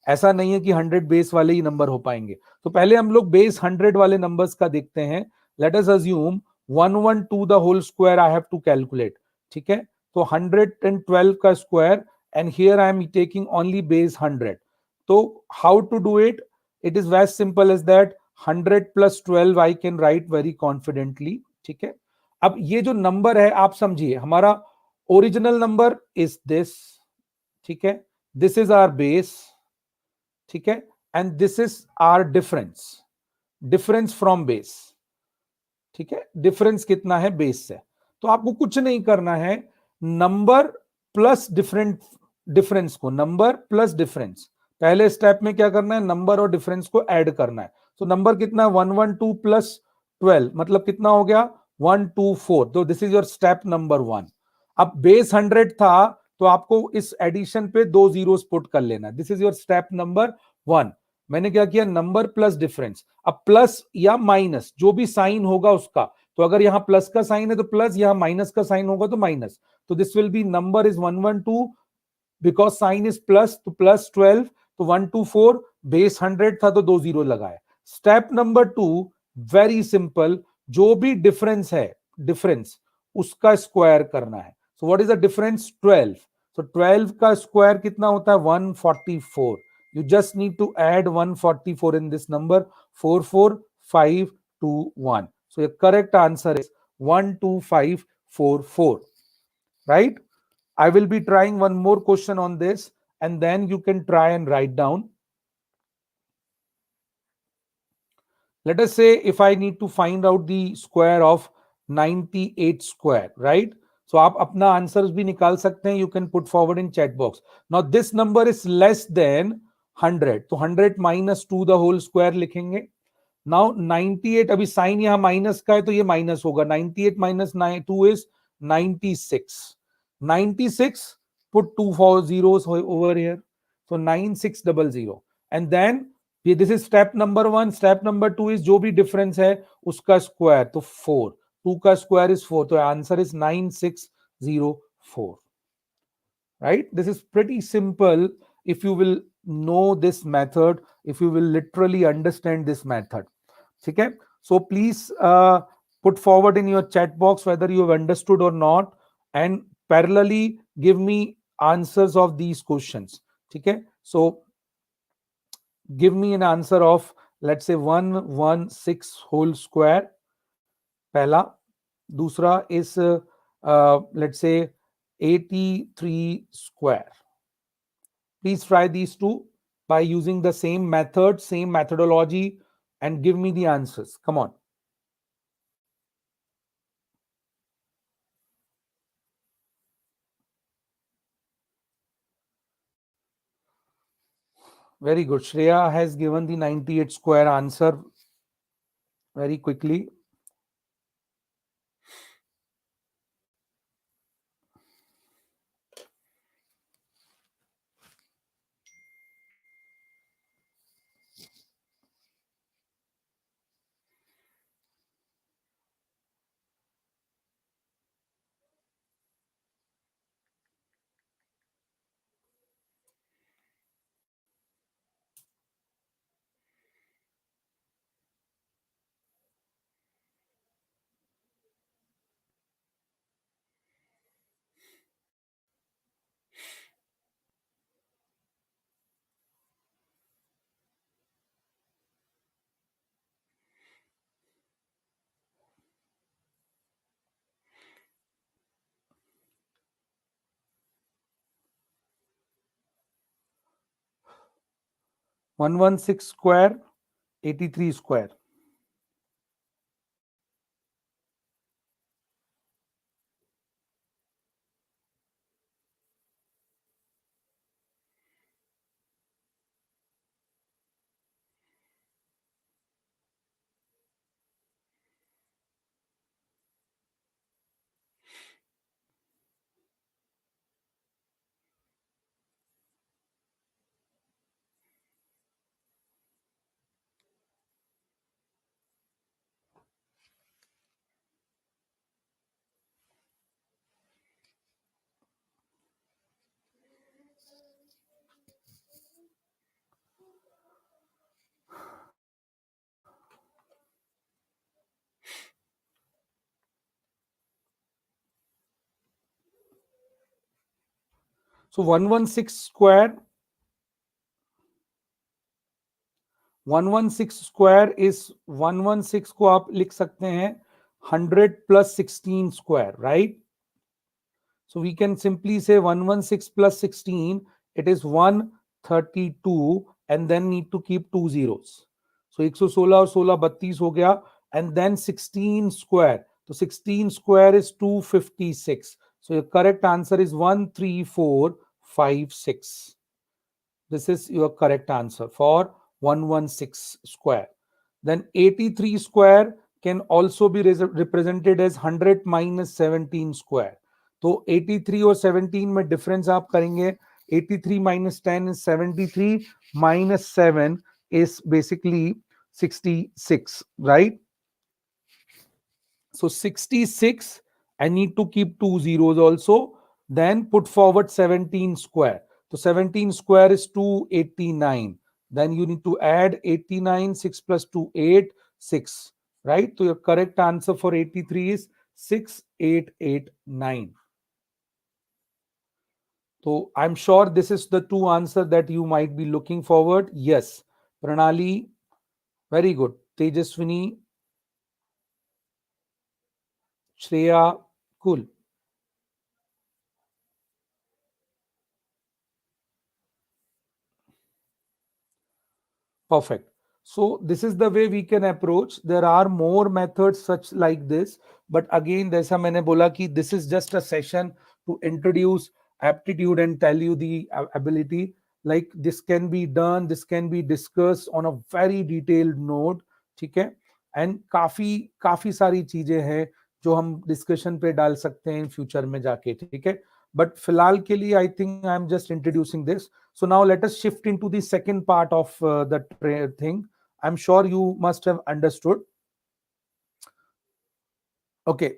ऐसा नहीं है कि 100 बेस वाले ही नंबर हो पाएंगे. तो पहले हम लोग बेस 100 वाले नंबर्स का देखते हैं. Let us assume 112 the whole square I have to calculate. ठीक है, तो 112 का square, and here I am taking only base 100. तो how to do it? It is very simple as that. 100 plus 12 I can write very confidently. ठीक है, अब ये जो नंबर है आप समझिए, हमारा ओरिजिनल नंबर इज दिस. ठीक है, दिस इज आवर बेस. ठीक है, and this is our difference from base. ठीक है, डिफरेंस कितना है बेस से. तो आपको कुछ नहीं करना है, नंबर प्लस डिफरेंस को, नंबर प्लस डिफरेंस, पहले स्टेप में क्या करना है, नंबर और डिफरेंस को ऐड करना है. तो नंबर कितना है, 112 प्लस 12 मतलब कितना हो गया, 124. तो this is your step number 1. अब बेस 100 था, तो आपको इस एडिशन पे 2 जीरोस पुट कर लेना. This is your step number 1. मैंने क्या किया, नंबर प्लस डिफरेंस. अब प्लस या माइनस जो भी साइन होगा उसका, तो अगर यहां प्लस का साइन है तो प्लस, यहां माइनस का साइन होगा तो माइनस. तो this will be, number is 112, because sign is plus, तो प्लस 12, तो 124. बेस 100 था तो 2 जीरो लगाए. स्टेप नंबर 2, वेरी सिंपल, जो भी डिफरेंस है, डिफरेंस उसका स्क्वायर करना है. So what is the difference, 12. तो 12 का स्क्वायर कितना होता है, 144. You just need to add 144 in this number, 44521. So the correct answer is 12544. Right? I will be trying one more question on this, and then you can try and write down. Let us say if I need to find out the square of 98 square, right? So आप अपना answers भी निकाल सकते हैं. You can put forward in chat box. Now this number is less than 100, तो 100 minus 2 the whole square लिखेंगे. Now 98, अभी sign यहां माइनस का है तो ये माइनस होगा. 98 minus 2 is 96. 96, put 2 4 zeros over here, so 9600. And then this is step number 1. Step number 2 is जो भी डिफरेंस है उसका स्क्वायर, तो 4. 2 का स्क्वायर इज 4, तो answer is 9604. Right? This is pretty simple if you will know this method, if you will literally understand this method. Okay, so please put forward in your chat box whether you have understood or not, and parallelly give me answers of these questions. Okay, so give me an answer of let's say 116 whole square पहला, दूसरा इस let's say 83 square. Please try these two by using the same method, same methodology, and give me the answers. Come on. Very good. Shreya has given the 98 square answer very quickly. One six square, 83 square. So 116 square, 116 square is 116 को आप लिख सकते हैं 100 plus 16 square, right? So we can simply say 116 plus 16, it is 132, and then need to keep two zeros. So 116 और 16 32 हो गया, and then 16 square. So 16 square is 256. So your correct answer is 13456. This is your correct answer for 116 square. Then 83 square can also be represented as 100 minus 17 square. तो 83 और 17 में difference आप करेंगे. 83 minus 10 is 73, minus 7 is basically 66, right? So 66, I need to keep two zeros also. Then put forward 17 square. So 17 square is 289. Then you need to add 89, 6 plus 2, 8, 6. Right? So your correct answer for 83 is 6889. So I'm sure this is the two answer that you might be looking forward. Yes. Pranali, very good. Tejaswini, Shreya, cool. Perfect. So this is the way we can approach. There are more methods such like this, but again, जैसा मैंने बोला कि this is just a session to introduce aptitude and tell you the ability. Like this can be done, this can be discussed on a very detailed note, ठीक है? And काफी काफी सारी चीजें हैं जो हम डिस्कशन पे डाल सकते हैं फ्यूचर में जाके, ठीक है? But फिलहाल के लिए I think I'm just introducing this. So now let us shift into the second part of the thing. I'm sure you must have understood. Okay.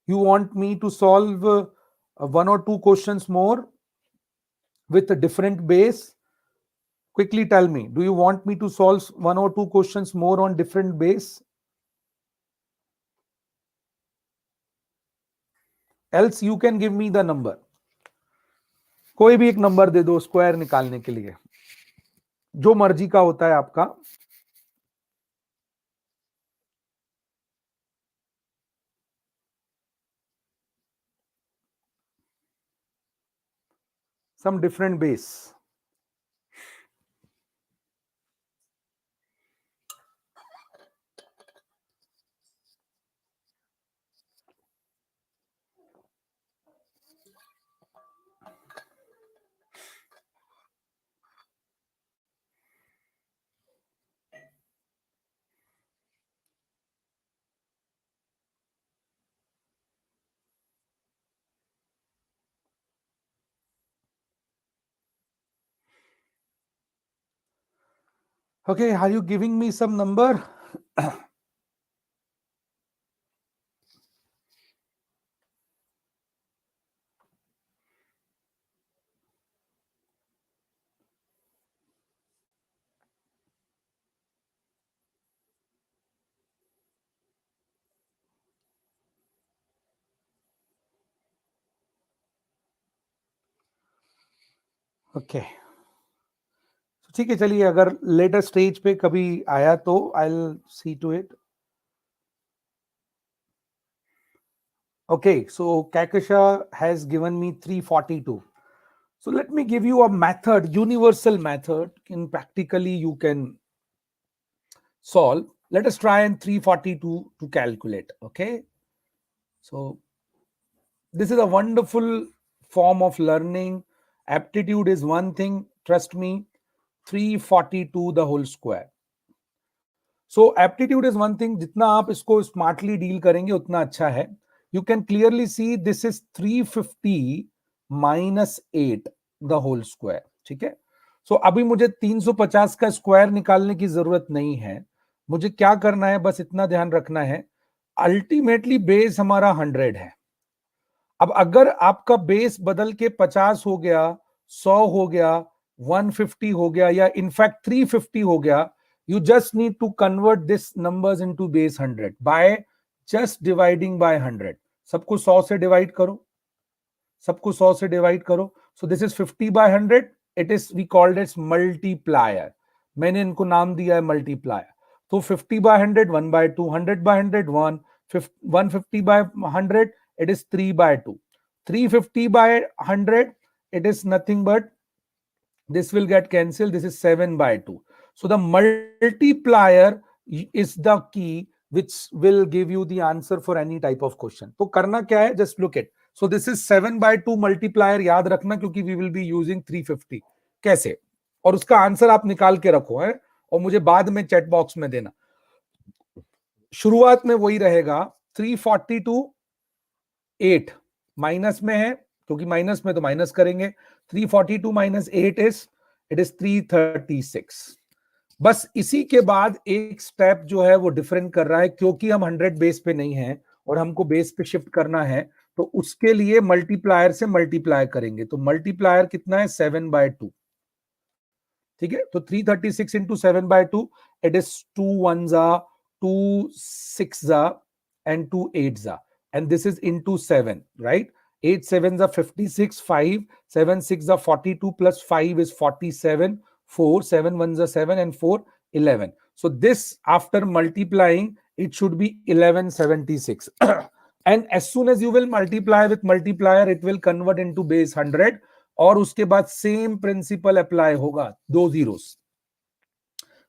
You want me to solve one or two questions more with a different base? Quickly tell me. Do you want me to solve one or two questions more on different base? Else you can give me the number. कोई भी एक number दे दो square निकालने के लिए. जो मर्जी का होता है आपका। some different base. Okay, are you giving me some number? Okay, ठीक है, चलिए, अगर लेटर स्टेज पे कभी आया तो I will see to it. Okay, so Kakasha has given me 342. So let me give you a method, universal method, in practically you can solve. Let us try and 342 to calculate. Okay, so this is a wonderful form of learning. Aptitude is one thing, trust me. 342 the whole square. So aptitude is one thing, जितना आप इसको smartly deal करेंगे उतना अच्छा है. You can clearly see this is 350 minus 8 the whole square. ठीक है. So अभी मुझे 350 का स्क्वायर निकालने की जरूरत नहीं है. मुझे क्या करना है, बस इतना ध्यान रखना है, अल्टीमेटली बेस हमारा 100 है. अब अगर आपका बेस बदल के 50 हो गया, 100 हो गया, 150 हो गया, या इनफैक्ट 350 हो गया, you just need to convert this numbers into base 100 by just dividing by 100. सबको 100 से डिवाइड करो, सबको 100 से डिवाइड करो. So this is 50 by 100. It is, we called it multiplier. मैंने इनको नाम दिया है multiplier. तो 50 by 100 1 by 2, 100 by 100 1, 150 by 100 it is 3 by 2, 350 by 100 it is nothing but this will get cancelled, this is 7 by 2. So the multiplier is the key which will give you the answer for any type of question. तो करना क्या है, just look it. So this is 7 by 2 multiplier, याद रखना, क्योंकि we will be using 350. कैसे, और उसका आंसर आप निकाल के रखो है, और मुझे बाद में चैट बॉक्स में देना. शुरुआत में वही रहेगा, 342 8 माइनस में है, क्योंकि माइनस में तो माइनस करेंगे. 342 माइनस 8 इट इज 336. बस इसी के बाद एक स्टेप जो है वो डिफरेंट कर रहा है, क्योंकि हम 100 बेस पे नहीं है और हमको बेस पे शिफ्ट करना है, तो उसके लिए मल्टीप्लायर से मल्टीप्लाई करेंगे. तो मल्टीप्लायर कितना है, 7 by 2. ठीक है, तो 336 into 7 by 2, it is 2 ones are 2 6 are and 2 8s are, and this is into 7, right? 8 sevens are 56, 5 7 6 are 42 plus 5 is 47, 4 7 ones are 7 and 4 11. So this, after multiplying, it should be 1176. And as soon as you will multiply with multiplier, it will convert into base 100, और उसके बाद same principle apply होगा, 2 zeros.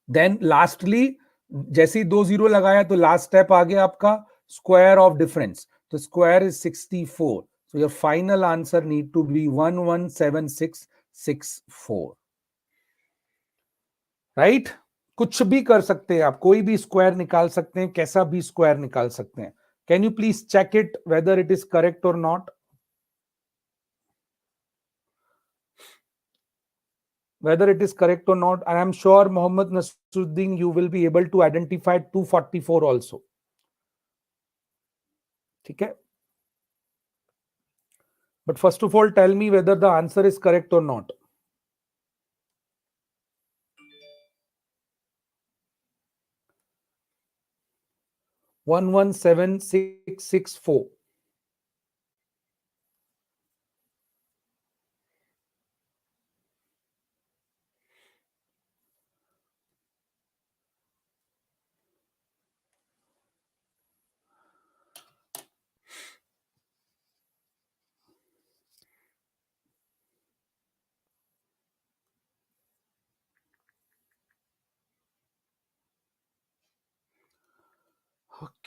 Then lastly जैसे ही 2 0 लगाया तो last step आ गया आपका स्क्वायर ऑफ डिफरेंस. तो square is 64. So your final answer need to be 117664. Right? कुछ भी कर सकते हैं आप, कोई भी स्क्वायर निकाल सकते हैं, कैसा भी स्क्वायर निकाल सकते हैं. Can you please check it whether it is correct और not? Whether it is correct or not. I am sure Mohammed Nasruddin, you will be able to identify 244 also. ठीक है? But first of all, tell me whether the answer is correct or not. One 117,664.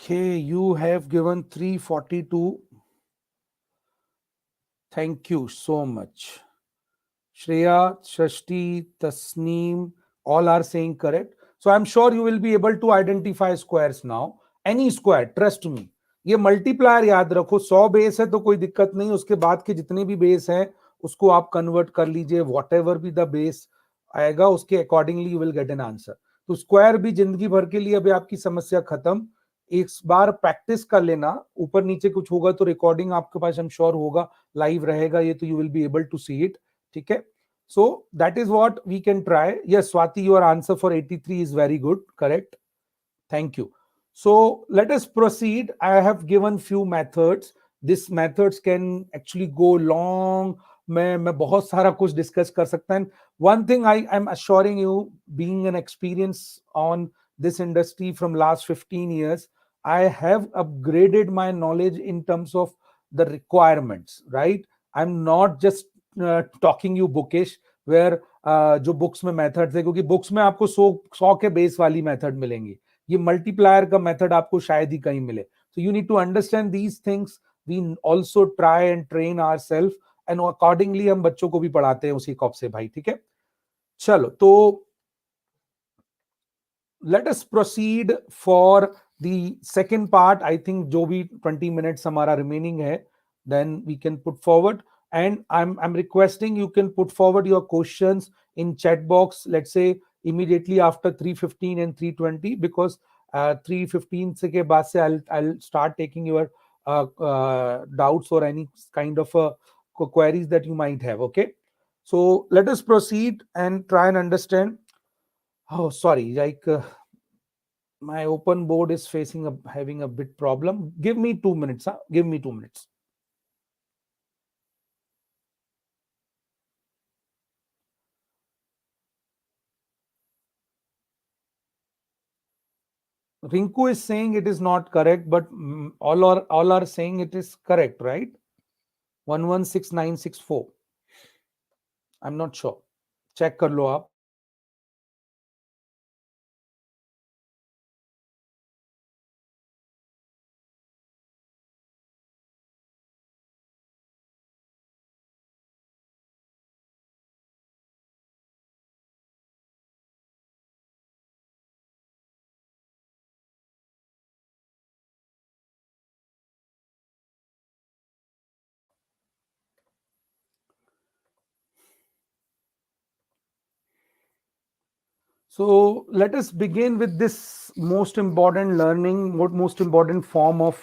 Okay, you have given 342. Thank you so much. Shreya, Shashti, Tasneem, all are saying correct. So I'm sure you will be able to identify squares now. Any square, trust me. ये multiplier याद रखो, 100 base है तो कोई दिक्कत नहीं, उसके बाद के जितने भी बेस हैं उसको आप कन्वर्ट कर लीजिए, वॉट एवर भी द बेस आएगा उसके accordingly you will get an answer. तो स्क्वायर भी जिंदगी भर के लिए अभी आपकी समस्या खत्म. एक बार प्रैक्टिस कर लेना, ऊपर नीचे कुछ होगा तो रिकॉर्डिंग आपके पास आई एम श्योर होगा, लाइव रहेगा ये, तो you will be able to see it. ठीक है. So that is what we can try. Yes, Swati, your answer for 83 is very good. Correct. Thank you. So let us proceed. I have given few methods. These methods can actually go long. मैं बहुत सारा कुछ discuss कर सकता हूँ. One thing I am assuring you, being an experience on this industry from last 15 years, I have upgraded my knowledge in terms of the requirements. Right? I'm not just talking you bookish, where जो books में methods है, क्योंकि books में आपको 100 के base वाली method मिलेंगी, ये मल्टीप्लायर का मेथड आपको शायद ही कहीं मिले. So you need to understand these things. We also try and train ourselves and accordingly हम बच्चों को भी पढ़ाते हैं उसी कॉप से भाई. ठीक है, चलो तो let us proceed for the second part. I think जो भी 20 minutes हमारा remaining है, then we can put forward. And I'm requesting you can put forward your questions in chat box, let's say immediately after 3:15 and 3:20, because 3:15 से के बाद से I'll start taking your doubts or any kind of queries that you might have. Okay, so let us proceed and try and understand. Oh, sorry, like my open board is having a bit problem. Give me 2 minutes. Huh? Give me 2 minutes. Rinku is saying it is not correct, but all are saying it is correct, right? 116964. I'm not sure. Check कर लो आप. So let us begin with this most important learning, most important form of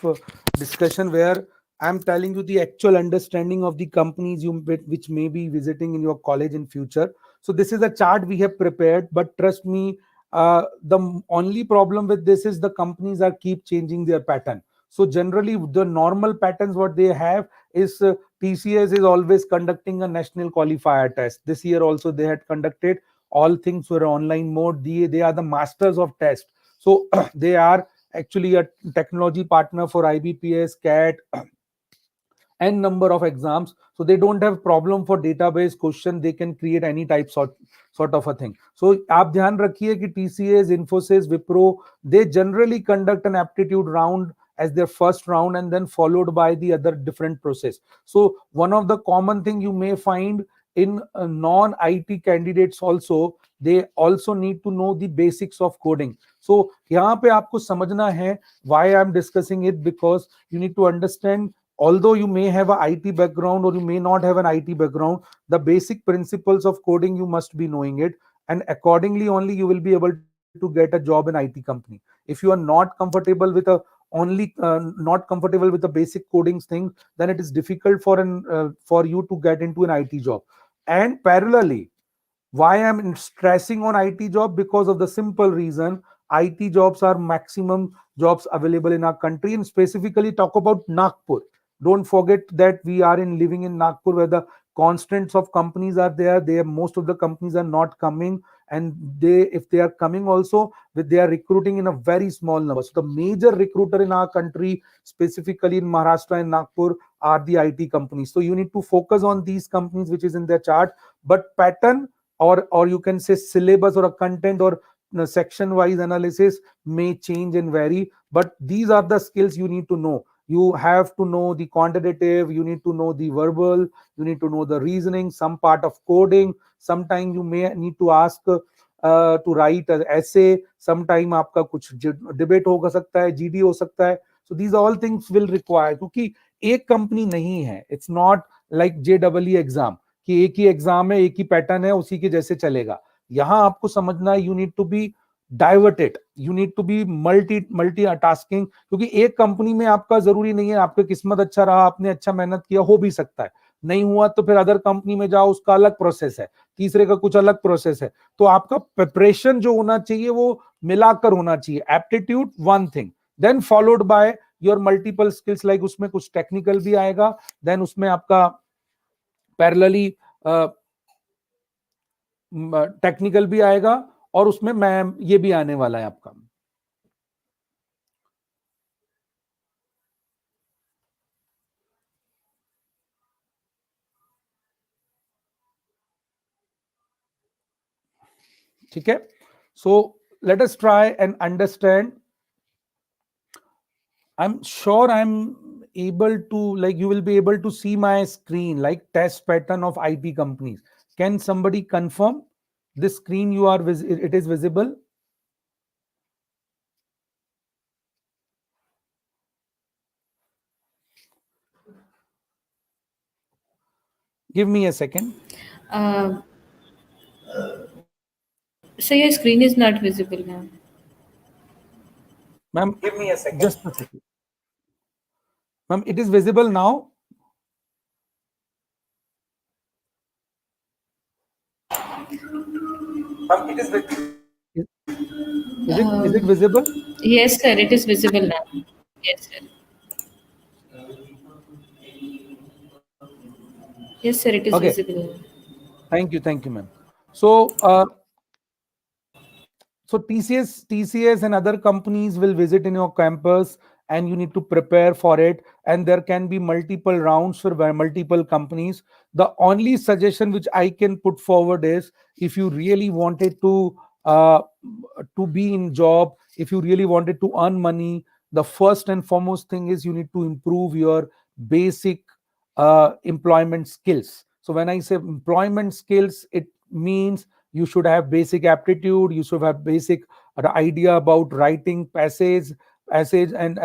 discussion, where I'm telling you the actual understanding of the companies which may be visiting in your college in future. So this is a chart we have prepared, but trust me, the only problem with this is the companies are keep changing their pattern. So generally, the normal patterns what they have is TCS is always conducting a national qualifier test. This year also they had conducted. All things were online mode. They are the masters of test. So they are actually a technology partner for IBPS, CAT, n number of exams. So they don't have problem for database question. They can create any type sort of a thing. So आप ध्यान रखिए कि TCS, Infosys, Wipro, they generally conduct an aptitude round as their first round and then followed by the other different process. So one of the common thing you may find in non-IT candidates also, they also need to know the basics of coding. So यहाँ पे आपको समझना है why I'm discussing it, because you need to understand, although you may have an IT background or you may not have an IT background, the basic principles of coding you must be knowing it, and accordingly only you will be able to get a job in IT company. If you are not comfortable with not comfortable with the basic coding thing, then it is difficult for you to get into an IT job. And parallelly, why I'm stressing on IT job? Because of the simple reason, IT jobs are maximum jobs available in our country, and specifically talk about Nagpur. Don't forget that we are living in Nagpur, where the constants of companies are there. Most of the companies are not coming, and if they are coming also, they are recruiting in a very small number. So the major recruiter in our country, specifically in Maharashtra and Nagpur, are the IT companies. So you need to focus on these companies which is in their chart. But pattern, or you can say syllabus or a content or section wise analysis may change and vary, but these are the skills you need to know. You have to know the quantitative, you need to know the verbal, you need to know the reasoning, some part of coding. Sometime you may need to ask to write an essay, sometime आपका कुछ debate हो सकता है, GD हो सकता है. So these all things will require, क्योंकि एक कंपनी नहीं है. It's not like JEE exam कि एक ही एग्जाम है, एक ही पैटर्न है, उसी के जैसे चलेगा. यहां आपको समझना है, you need to be diverted, you need to be multitasking, क्योंकि एक कंपनी में आपका जरूरी नहीं है, आपका किस्मत अच्छा रहा, आपने अच्छा मेहनत किया, हो भी सकता है. नहीं हुआ तो फिर अदर कंपनी में जाओ, उसका अलग प्रोसेस है, तीसरे का कुछ अलग प्रोसेस है. तो आपका प्रिपरेशन जो होना चाहिए वो मिलाकर होना चाहिए. Aptitude one thing, then followed by your multiple skills, like उसमें कुछ टेक्निकल भी आएगा, देन उसमें आपका पैरेलली टेक्निकल भी आएगा, और उसमें मैम ये भी आने वाला है आपका. ठीक है. So let us try and understand. I'm sure I'm able to, like, you will be able to see my screen, like test pattern of IT companies. Can somebody confirm this screen you are it is visible? Give me a second. Uh, so your screen is not visible now. Ma'am, give me a second. Just a second. Ma'am, it is visible now. Ma'am, it is visible. Is it visible? Yes, sir. It is visible now. Yes, sir. Yes, sir. It is Okay. visible. Thank you, ma'am. So TCS and other companies will visit in your campus, and you need to prepare for it. And there can be multiple rounds for multiple companies. The only suggestion which I can put forward is, if you really wanted to be in job, if you really wanted to earn money, the first and foremost thing is you need to improve your basic employment skills. So when I say employment skills, it means you should have basic aptitude, you should have basic idea about writing passage and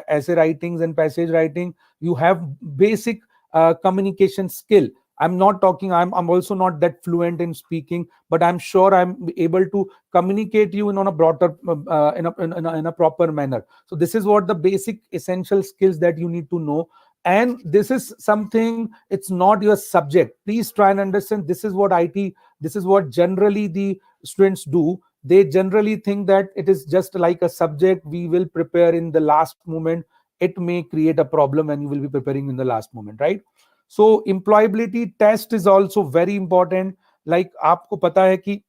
essay writings and passage writing. You have basic communication skill. I'm not talking, I'm also not that fluent in speaking, but I'm sure I'm able to communicate you in on a broader in a proper manner. So this is what the basic essential skills that you need to know. And this is something, it's not your subject. Please try and understand, this is what IT, this is what generally the students do. They generally think that it is just like a subject we will prepare in the last moment. It may create a problem when you will be preparing in the last moment, right? So employability test is also very important. Like आपको पता है कि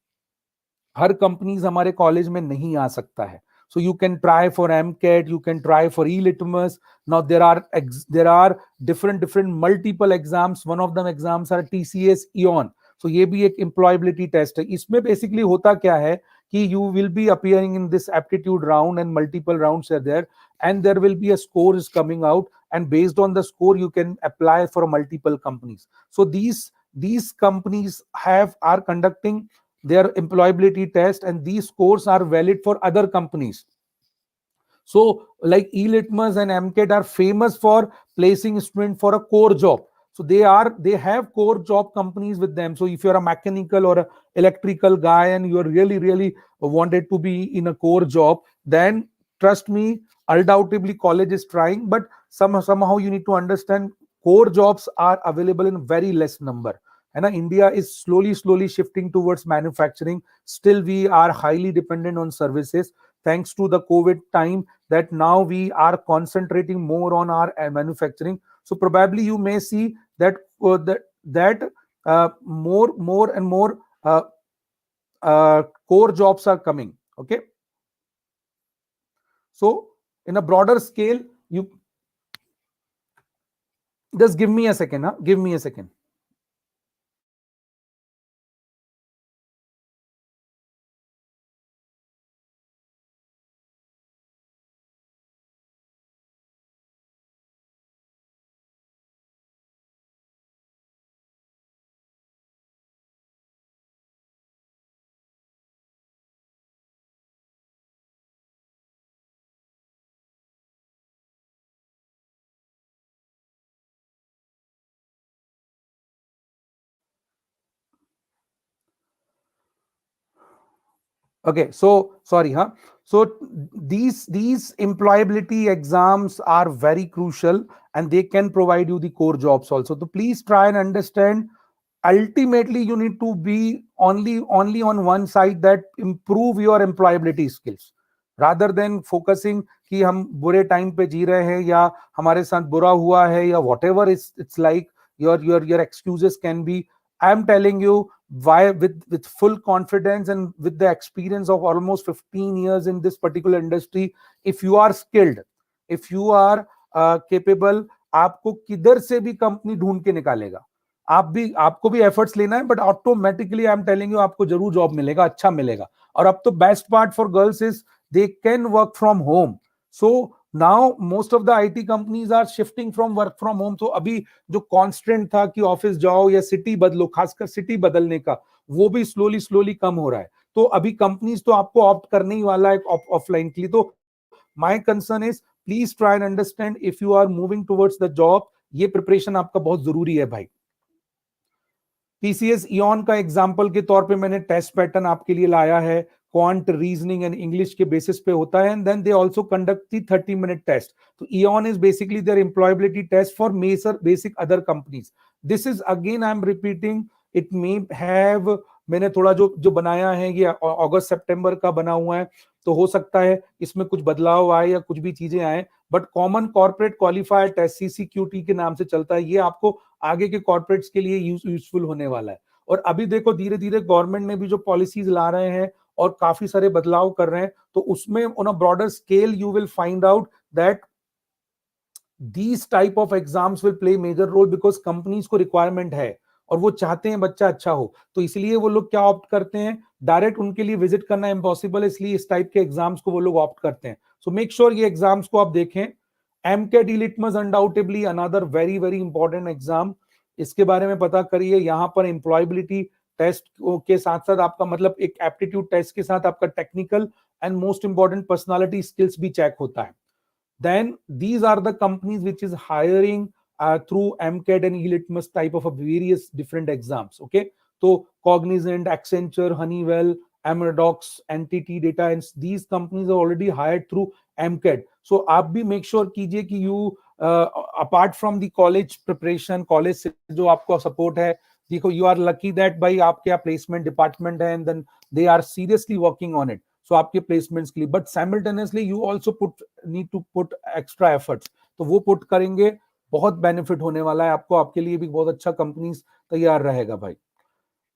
हर companies हमारे college में नहीं आ सकता है. So you can try for MCAT, you can try for e-litmus. Now there are different multiple exams. One of them exams are TCS EON. So ये भी एक employability test है. इसमें basically होता क्या है कि you will be appearing in this aptitude round, and multiple rounds are there, and there will be a score is coming out, and based on the score you can apply for multiple companies. So these companies are conducting their employability test, and these scores are valid for other companies. So like e-litmus and MCAT are famous for placing student for a core job. So they have core job companies with them. So if you're a mechanical or a electrical guy and you're really wanted to be in a core job, then trust me, undoubtedly college is trying, but somehow you need to understand core jobs are available in very less number. And India is slowly shifting towards manufacturing. Still, we are highly dependent on services. Thanks to the COVID time, that now we are concentrating more on our manufacturing. So probably you may see that more and more core jobs are coming. Okay. So in a broader scale, you just give me a second. Give me a second. Okay, so sorry, huh? So these employability exams are very crucial, and they can provide you the core jobs also. So please try and understand. Ultimately, you need to be only on one side, that improve your employability skills, rather than focusing कि हम बुरे time पे जी रहे हैं या हमारे साथ बुरा हुआ है या whatever it's like. Your excuses can be. I am telling you, why, with full confidence and with the experience of almost 15 years in this particular industry, if you are skilled, if you are capable, आपको किधर से भी company ढूंढ के निकालेगा. आपको भी efforts लेना है, but automatically I am telling you, आपको जरूर जॉब मिलेगा, अच्छा मिलेगा. और अब तो best part for girls is they can work from home. So now most of the IT companies are shifting from work from home. तो अभी जो कॉन्स्टेंट था कि ऑफिस जाओ या सिटी बदलो, खासकर सिटी बदलने का, वो भी स्लोली स्लोली कम हो रहा है. तो अभी कंपनीज तो आपको ऑप्ट करने ही वाला है ऑफलाइन के लिए. तो my concern is, please try and understand, if you are moving towards the job, ये प्रिपरेशन आपका बहुत जरूरी है भाई. टीसीएस इॉन का एग्जाम्पल के तौर पे मैंने टेस्ट पैटर्न आपके लिए लाया है. क्वांट, रीजनिंग एंड इंग्लिश के बेसिस पे होता है, and then they also conduct the 30-minute test. तो iON is basically their employability test for major basic other companies. This is again, I am repeating, it may have, मैंने थोड़ा जो जो बनाया है ये अगस्त सितंबर का बना हुआ है, तो हो सकता है इसमें कुछ बदलाव आए या कुछ भी चीजें आए, but common corporate qualifier test CCQT के नाम से चलता है. ये आपको आगे के कॉर्पोरेट्स के लिए यूजफुल होने वाला है. और अभी देखो, धीरे धीरे गवर्नमेंट ने भी जो पॉलिसीज ला रहे हैं और काफी सारे बदलाव कर रहे हैं, तो उसमें on a broader scale you will find out that these type of exams will play major role, because companies को रिक्वायरमेंट है और वो चाहते हैं बच्चा अच्छा हो. तो इसलिए वो लोग क्या ऑप्ट करते हैं, डायरेक्ट उनके लिए विजिट करना इम्पॉसिबल है, इसलिए इस टाइप के एग्जाम्स को वो लोग ऑप्ट करते हैं. सो मेक श्योर ये एग्जाम्स को आप देखें. AMCAT litmus undoubtedly another very very important exam. इसके बारे में पता करिए. यहाँ पर एम्प्लॉयबिलिटी टेस्ट के साथ साथ आपका मतलब एक एप्टीट्यूड टेस्ट के साथ आपका technical and most important personality skills भी चेक होता है. Then these are the companies which is hiring through MCAT and e-litmus type of a various different exams. Okay, so Cognizant, Accenture, Honeywell, Amadox, NTT Data, and these companies are already hired through MCAT. So आप भी make sure कीजिए कि you apart from the college preparation, college से जो आपको support है, देखो you are lucky that भाई आपके यहाँ placement department है, and then they are seriously working on it. So आपके प्लेसमेंट्स के लिए, but simultaneously you also need to put extra efforts. तो वो पुट करेंगे, बहुत बेनिफिट होने वाला है आपको, आपके लिए भी बहुत अच्छा कंपनीज तैयार रहेगा भाई.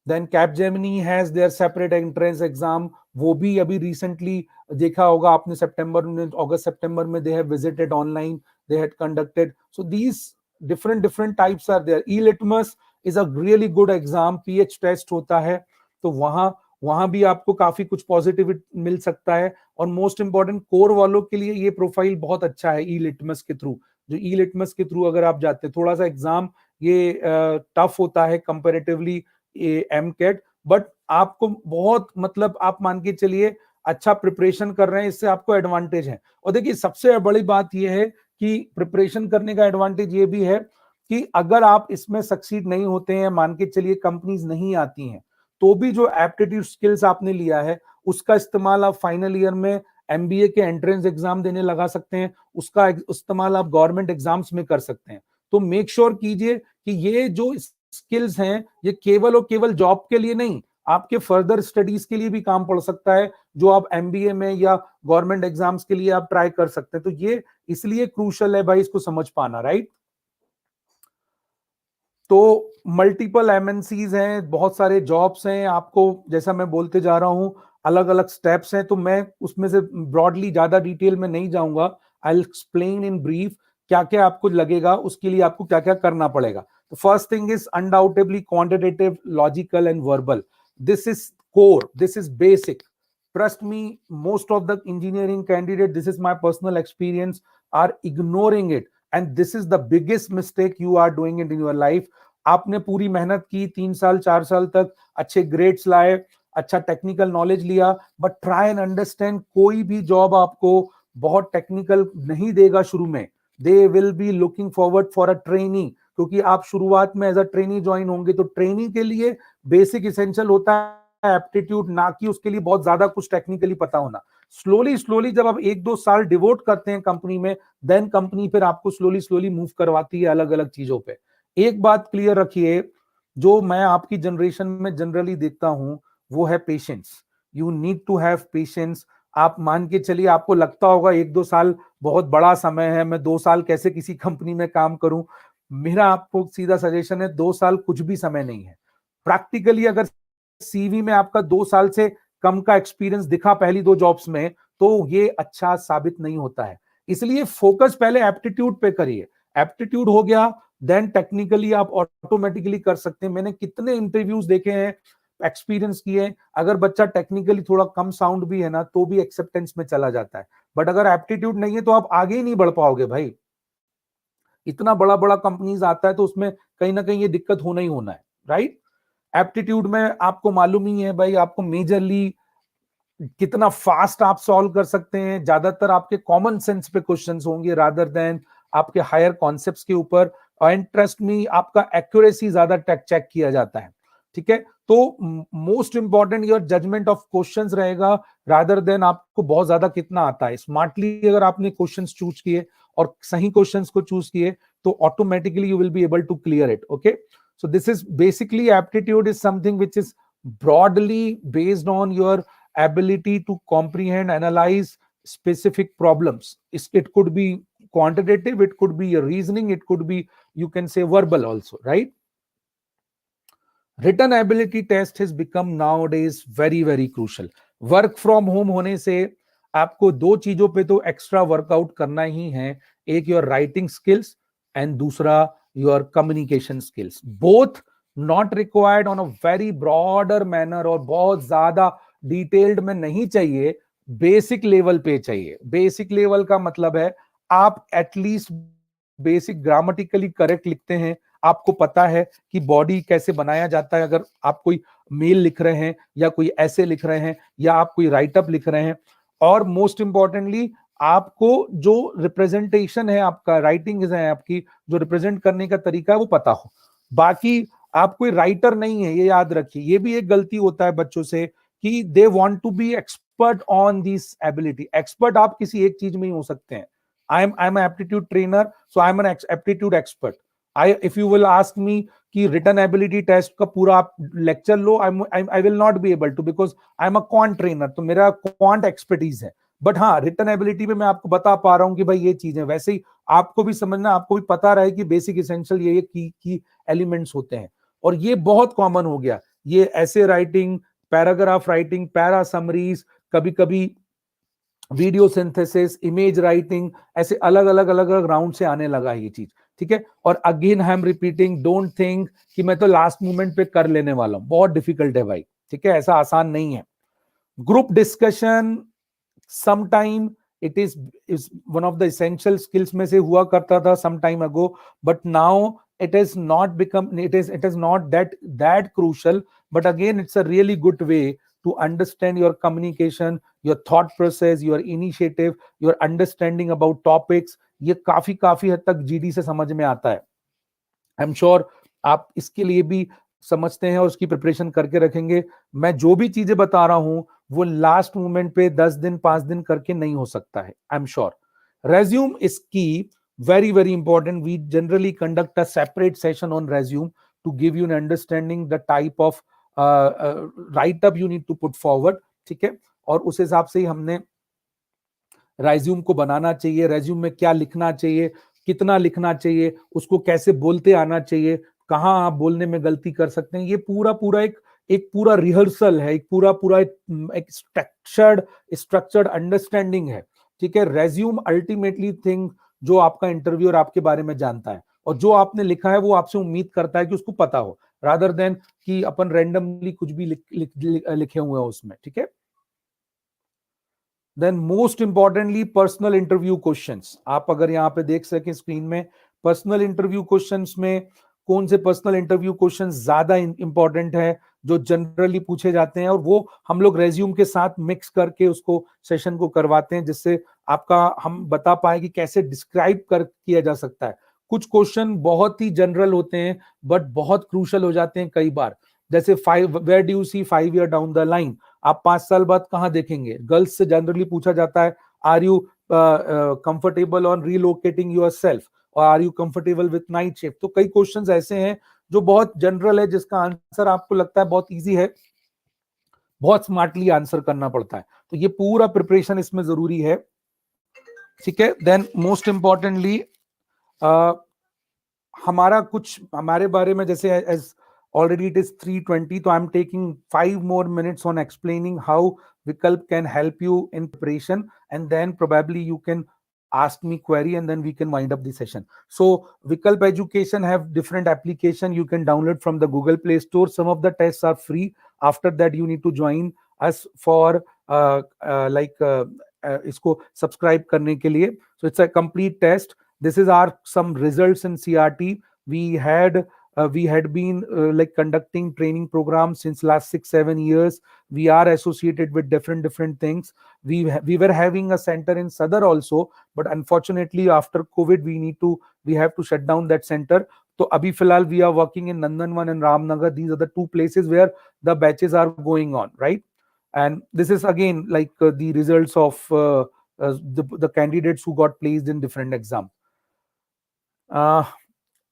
Then Capgemini has their separate entrance exam. वो भी अभी रिसेंटली देखा होगा आपने, सितंबर में, अगस्त सितंबर में they have visited online, they had conducted. So these different types are there. ELitmus is a really good exam, pH test होता है. तो वहां भी आपको काफी कुछ पॉजिटिव मिल सकता है. और मोस्ट इंपॉर्टेंट कोर वालों के लिए ये प्रोफाइल बहुत अच्छा है. ई लिटमस के थ्रू, जो ई लिटमस के थ्रू अगर आप जाते हैं, थोड़ा सा एग्जाम ये टफ होता है कंपेरेटिवली एमकेट, बट आपको बहुत मतलब आप मान के चलिए अच्छा प्रिपरेशन कर रहे हैं, इससे आपको एडवांटेज है. और देखिए सबसे बड़ी बात यह है कि प्रिपरेशन करने का एडवांटेज ये भी है कि अगर आप इसमें सक्सीड नहीं होते हैं, मान के चलिए कंपनीज नहीं आती हैं, तो भी जो एप्टीट्यूड स्किल्स आपने लिया है उसका इस्तेमाल आप फाइनल ईयर में एमबीए के एंट्रेंस एग्जाम देने लगा सकते हैं, उसका इस्तेमाल आप गवर्नमेंट एग्जाम्स में कर सकते हैं. तो मेक श्योर कीजिए कि ये जो स्किल्स हैं ये केवल और केवल जॉब के लिए नहीं, आपके फर्दर स्टडीज के लिए भी काम पड़ सकता है, जो आप एमबीए में या गवर्नमेंट एग्जाम्स के लिए आप ट्राई कर सकते हैं. तो ये इसलिए क्रूशल है भाई, इसको समझ पाना, राइट. तो मल्टीपल एमएनसीज हैं, बहुत सारे जॉब्स हैं, आपको जैसा मैं बोलते जा रहा हूं अलग अलग स्टेप्स हैं, तो मैं उसमें से ब्रॉडली ज्यादा डिटेल में नहीं जाऊंगा. I will explain in brief क्या क्या आपको लगेगा, उसके लिए आपको क्या क्या करना पड़ेगा. तो first thing is undoubtedly quantitative, logical and verbal. This is core, this is basic. Trust me, most of the engineering candidate, this is my personal experience, are ignoring it, and this is the biggest mistake you are doing it in your life. आपने पूरी मेहनत की, 3 साल 4 साल तक अच्छे grades लाए, अच्छा टेक्निकल नॉलेज लिया, बट ट्राई एंड अंडरस्टैंड, कोई भी जॉब आपको बहुत टेक्निकल नहीं देगा शुरू में. They will be looking forward for a trainee, क्योंकि आप शुरुआत में एज अ ट्रेनी ज्वाइन होंगे, तो ट्रेनी के लिए बेसिक इसेंशियल होता एप्टीट्यूड, ना कि उसके लिए बहुत ज्यादा कुछ टेक्निकली पता होना। स्लोली स्लोली जब आप 1-2 साल डिवोट करते हैं कंपनी में, देन कंपनी फिर आपको स्लोली स्लोली मूव करवाती है अलग अलग चीजों पे। एक बात क्लियर रखिए, जो मैं आपकी जनरेशन में जनरली देखता हूं वो है patience. You need to have patience. आप मान के चलिए, आपको लगता होगा 1-2 साल बहुत बड़ा समय है, मैं 2 साल कैसे किसी कंपनी में काम करूं। मेरा आपको सीधा सजेशन है, 2 साल कुछ भी समय नहीं है। प्रैक्टिकली अगर सीवी में आपका 2 साल से कम का एक्सपीरियंस दिखा पहली 2 जॉब्स में, तो ये अच्छा साबित नहीं होता है। इसलिए फोकस पहले एप्टीट्यूड पे करिए। एप्टीट्यूड हो गया, देन टेक्निकली आप ऑटोमेटिकली कर सकते हैं। मैंने कितने इंटरव्यूज देखे हैं, एक्सपीरियंस किए, अगर बच्चा टेक्निकली थोड़ा कम साउंड भी है ना, तो भी एक्सेप्टेंस में चला जाता है। बट अगर एप्टीट्यूड नहीं है तो आप आगे ही नहीं बढ़ पाओगे भाई। इतना बड़ा बड़ा कंपनीज आता है तो उसमें कहीं ना कहीं ये दिक्कत होना ही होना है, राइट। एप्टीट्यूड में आपको मालूम ही है भाई, आपको मेजरली कितना फास्ट आप सॉल्व कर सकते हैं। ज्यादातर आपके कॉमन सेंस पे क्वेश्चंस होंगे रादर देन आपके हायर कॉन्सेप्ट्स के ऊपर। एंड ट्रस्ट मी, आपका एक्यूरेसी ज्यादा चेक किया जाता है, ठीक है। तो most important your judgement of questions रहेगा रादर देन आपको बहुत ज्यादा कितना आता है। स्मार्टली अगर आपने क्वेश्चंस चूज किए और सही क्वेश्चंस को चूज किए, तो automatically you will be able to clear it. Okay, so this is basically, aptitude is something which is broadly based on your ability to comprehend, analyze specific problems. It could be quantitative, it could be a reasoning, it could be, you can say, verbal also, right? Written ability test has become nowadays very very crucial. Work from home होने से आपको 2 चीजों पे तो extra workout करना ही है। एक your writing skills and दूसरा your communication skills. Both not required on a very broader manner, और बहुत ज्यादा डिटेल्ड में नहीं चाहिए, बेसिक लेवल पे चाहिए। बेसिक लेवल का मतलब है आप एटलीस्ट बेसिक ग्रामेटिकली करेक्ट लिखते हैं, आपको पता है कि बॉडी कैसे बनाया जाता है। अगर आप कोई मेल लिख रहे हैं या कोई ऐसे लिख रहे हैं या आप कोई राइटअप लिख रहे हैं, और मोस्ट इंपॉर्टेंटली आपको जो रिप्रेजेंटेशन है, आपका राइटिंग है, आपकी जो रिप्रेजेंट करने का तरीका है वो पता हो। बाकी आप कोई राइटर नहीं है, ये याद रखिए। ये भी एक गलती होता है बच्चों से कि they want to be expert on this ability. Expert आप किसी एक चीज में ही हो सकते हैं। I am aptitude trainer, so I am an aptitude expert. if you will ask me कि written ability test का पूरा आप lecture low, I will not be able to, because I am a quant trainer, तो मेरा quant expertise है। But हाँ, written ability पे मैं आपको बता पा रहा हूँ कि भाई ये चीजें, वैसे ही आपको भी समझना, आपको भी पता रहे कि बेसिक इसेंशियल ये की एलिमेंट्स होते हैं। और ये बहुत कॉमन हो गया, ये ऐसे writing, paragraph writing, para summaries, कभी कभी वीडियो सिंथेसिस, इमेज राइटिंग, ऐसे अलग अलग अलग अलग राउंड से आने लगा है ये चीज, ठीक है। और again I am repeating, don't think कि मैं तो लास्ट मोमेंट पे कर लेने वाला हूं, बहुत डिफिकल्ट है भाई, ठीक है, ऐसा आसान नहीं है। Group discussion sometime it is one of the essential skills में से हुआ करता था some time ago, but now it has not become, it is not that crucial, but again it's a really good way to understand your communication, your thought process, your initiative, your understanding about topics. ये काफी हद तक GD से समझ में आता है। आई am sure आप इसके लिए भी समझते हैं और उसकी प्रिपरेशन करके रखेंगे। मैं जो भी चीजें बता रहा हूं वो लास्ट मोमेंट पे 10 दिन 5 दिन करके नहीं हो सकता है, आई एम श्योर। रेज्यूम इज की, very very important. We generally conduct a separate session on resume to give you an understanding the type of write up you need to put forward, ठीक है। और उस हिसाब से ही हमने रेज्यूम को बनाना चाहिए, रेज्यूम में क्या लिखना चाहिए, कितना लिखना चाहिए, उसको कैसे बोलते आना चाहिए, कहाँ आप बोलने में गलती कर सकते हैं। ये पूरा एक पूरा रिहर्सल है, एक पूरा एक स्ट्रक्चर्ड अंडरस्टैंडिंग है, ठीक है। रेज्यूम अल्टीमेटली थिंग जो आपका इंटरव्यूअर आपके बारे में जानता है, और जो आपने लिखा है वो आपसे उम्मीद करता है कि उसको पता हो, रादर देन कि अपन रैंडमली कुछ भी लिखे हुए हैं उसमें, ठीक है। Then most importantly personal interview questions. आप अगर यहाँ पे देख सकें स्क्रीन में, पर्सनल इंटरव्यू क्वेश्चंस में कौन से पर्सनल इंटरव्यू क्वेश्चंस ज्यादा इंपॉर्टेंट है जो जनरली पूछे जाते हैं, और वो हम लोग रेज्यूम के साथ मिक्स करके उसको सेशन को करवाते हैं, जिससे आपका हम बता पाए कि कैसे डिस्क्राइब कर किया जा सकता है। कुछ क्वेश्चन बहुत ही जनरल होते हैं बट बहुत क्रूशल हो जाते हैं कई बार। जैसे 5, where do you see 5 year down the line, आप 5 साल बाद कहाँ देखेंगे? गर्ल्स से जनरली पूछा जाता है, are you comfortable on relocating yourself, और are you comfortable with night shift? तो कई क्वेश्चंस ऐसे हैं जो बहुत जनरल है, जिसका आंसर आपको लगता है बहुत इजी है, बहुत स्मार्टली आंसर करना पड़ता है। तो ये पूरा प्रिपरेशन इसमें जरूरी है, ठीक है। देन मोस्ट इंपॉर्टेंटली हमारा कुछ हमारे बारे में, जैसे as already it is 3:20, so I'm taking 5 more minutes on explaining how Vikalp can help you in preparation, and then probably you can ask me query, and then we can wind up the session. So Vikalp education have different application you can download from the Google Play Store. Some of the tests are free. After that you need to join us for इसको subscribe करने के लिए. So it's a complete test. This is our some results in CRT. We had been like conducting training programs since last 6-7 years. We are associated with different things. We were having a center in Sadar also, but unfortunately after COVID we have to shut down that center. So abhi filhal we are working in Nandanvan and Ramnagar. These are the two places where the batches are going on, right? And this is again like the results of the candidates who got placed in different exam. uh,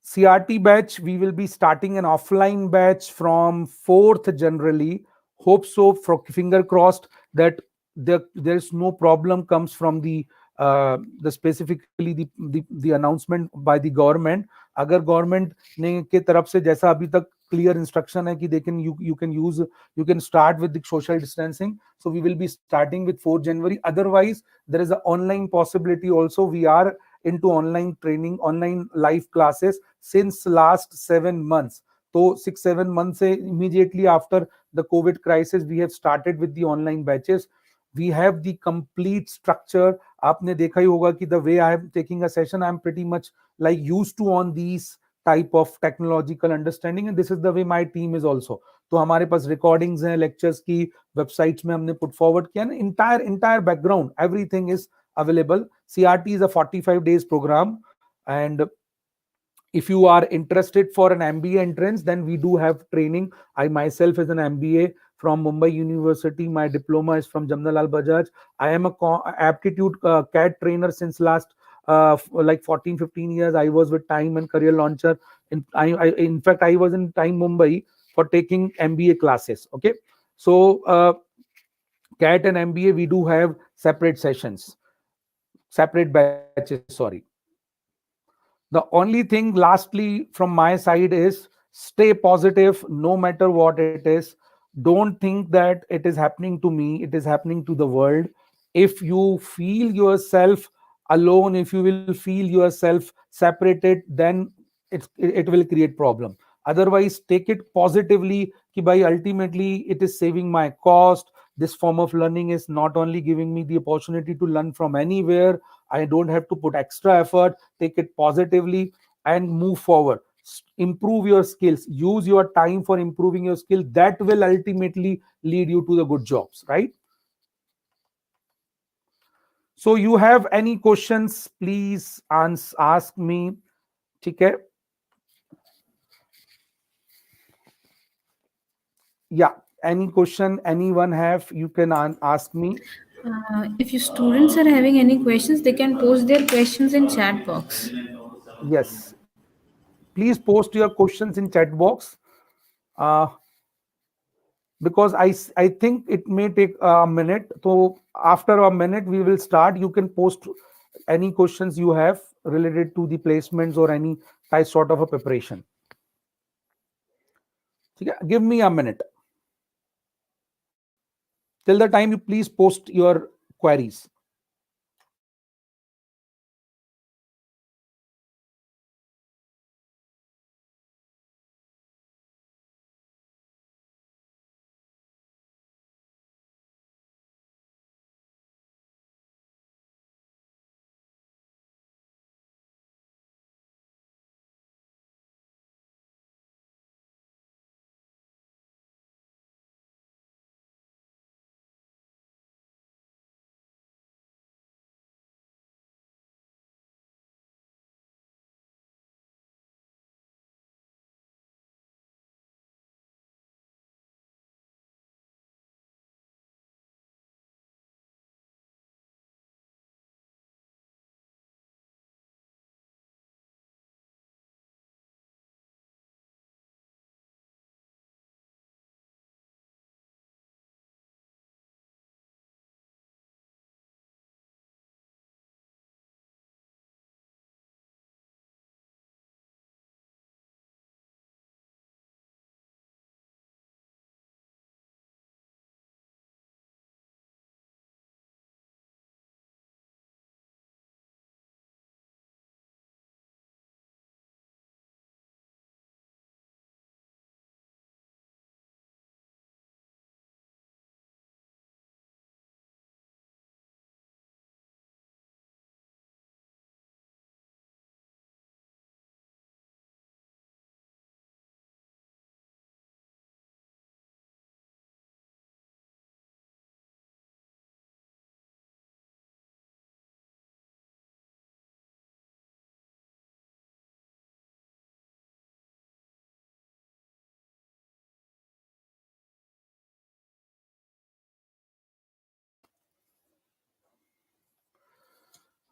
CRT batch, we will be starting an offline batch from 4th generally. Hope so, finger crossed that there's no problem comes from the specifically the announcement by the government. अगर government ने के तरफ से जैसा अभी तक clear instruction है कि they can you can start with the social distancing, so we will be starting with 4 January. Otherwise there is an online possibility also. We are into online training, online live classes since last 7 months. So 6-7 months से immediately after the COVID crisis, we have started with the online batches. We have the complete structure. आपने देखा ही होगा कि the way I am taking a session, I am pretty much like used to on these type of technological understanding, and this is the way my team is also. तो हमारे पास recordings हैं lectures की, websites में हमने put forward किया ना, entire background, everything is available. CRT is a 45 days program, and if you are interested for an MBA entrance, then we do have training. I myself is an MBA from Mumbai University. My diploma is from Jamnalal Bajaj. I am a aptitude CAD trainer since last like 14-15 years. I was with Time and Career Launcher. In fact, I was in Time Mumbai for taking MBA classes. Okay, so CAT and MBA, we do have separate sessions, separate batches, sorry. The only thing lastly from my side is stay positive no matter what it is. Don't think that it is happening to me, it is happening to the world. If you feel yourself alone, if you will feel yourself separated, then it will create problem. Otherwise take it positively कि भाई ultimately it is saving my cost. This form of learning is not only giving me the opportunity to learn from anywhere, I don't have to put extra effort. Take it positively and move forward. Improve your skills, use your time for improving your skill. That will ultimately lead you to the good jobs, right? So you have any questions, please ask me. ठीक है? Yeah, any question anyone have, you can ask me. If your students are having any questions, they can post their questions in chat box. Yes, please post your questions in chat box. uh, because I think it may take a minute. So after a minute we will start. You can post any questions you have related to the placements or any type sort of a preparation. Okay? Give me a minute. Till the time you please post your queries.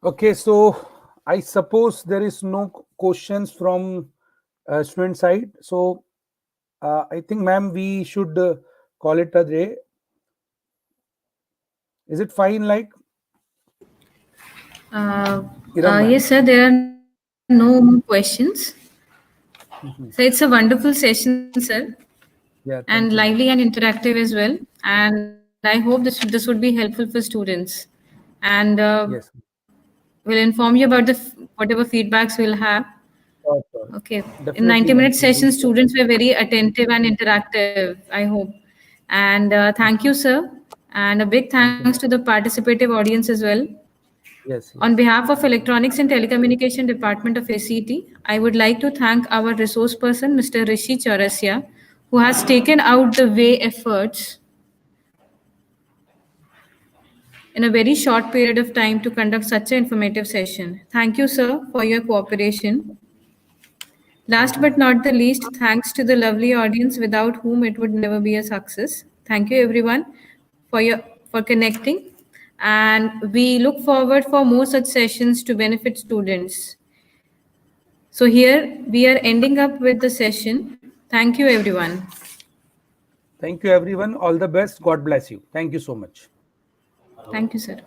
Okay, so I suppose there is no questions from student side. So I think, ma'am, we should call it a day. Is it fine, like Iram, ma'am? Yes, sir, there are no more questions. So it's a wonderful session, sir, and Yeah, lively and thank you, ma'am. interactive as well. And I hope this would be helpful for students. And Yes, we'll inform you about the whatever feedbacks we'll have. sure, Okay. sure. In 90-minute Definitely, ma'am. session, We'll do students so. were very attentive and interactive, I hope. And thank you, sir. And a big thanks Thank to you, the ma'am. participative audience as well. Yes, On yes. behalf of Electronics and Telecommunication Department of ACET, I would like to thank our resource person, Mr. Rishi Chourasia, who has taken out the way efforts in a very short period of time to conduct such an informative session. Thank you, sir, for your cooperation. Thank Last you, but ma'am. not the least, thanks to the lovely audience without whom it would never be a success. Thank you everyone for connecting, and we look forward for more such sessions to benefit students. So here we are ending up with the session. Thank you everyone. Thank you, everyone. All the best. God bless you. Thank you so much. Thank you, sir.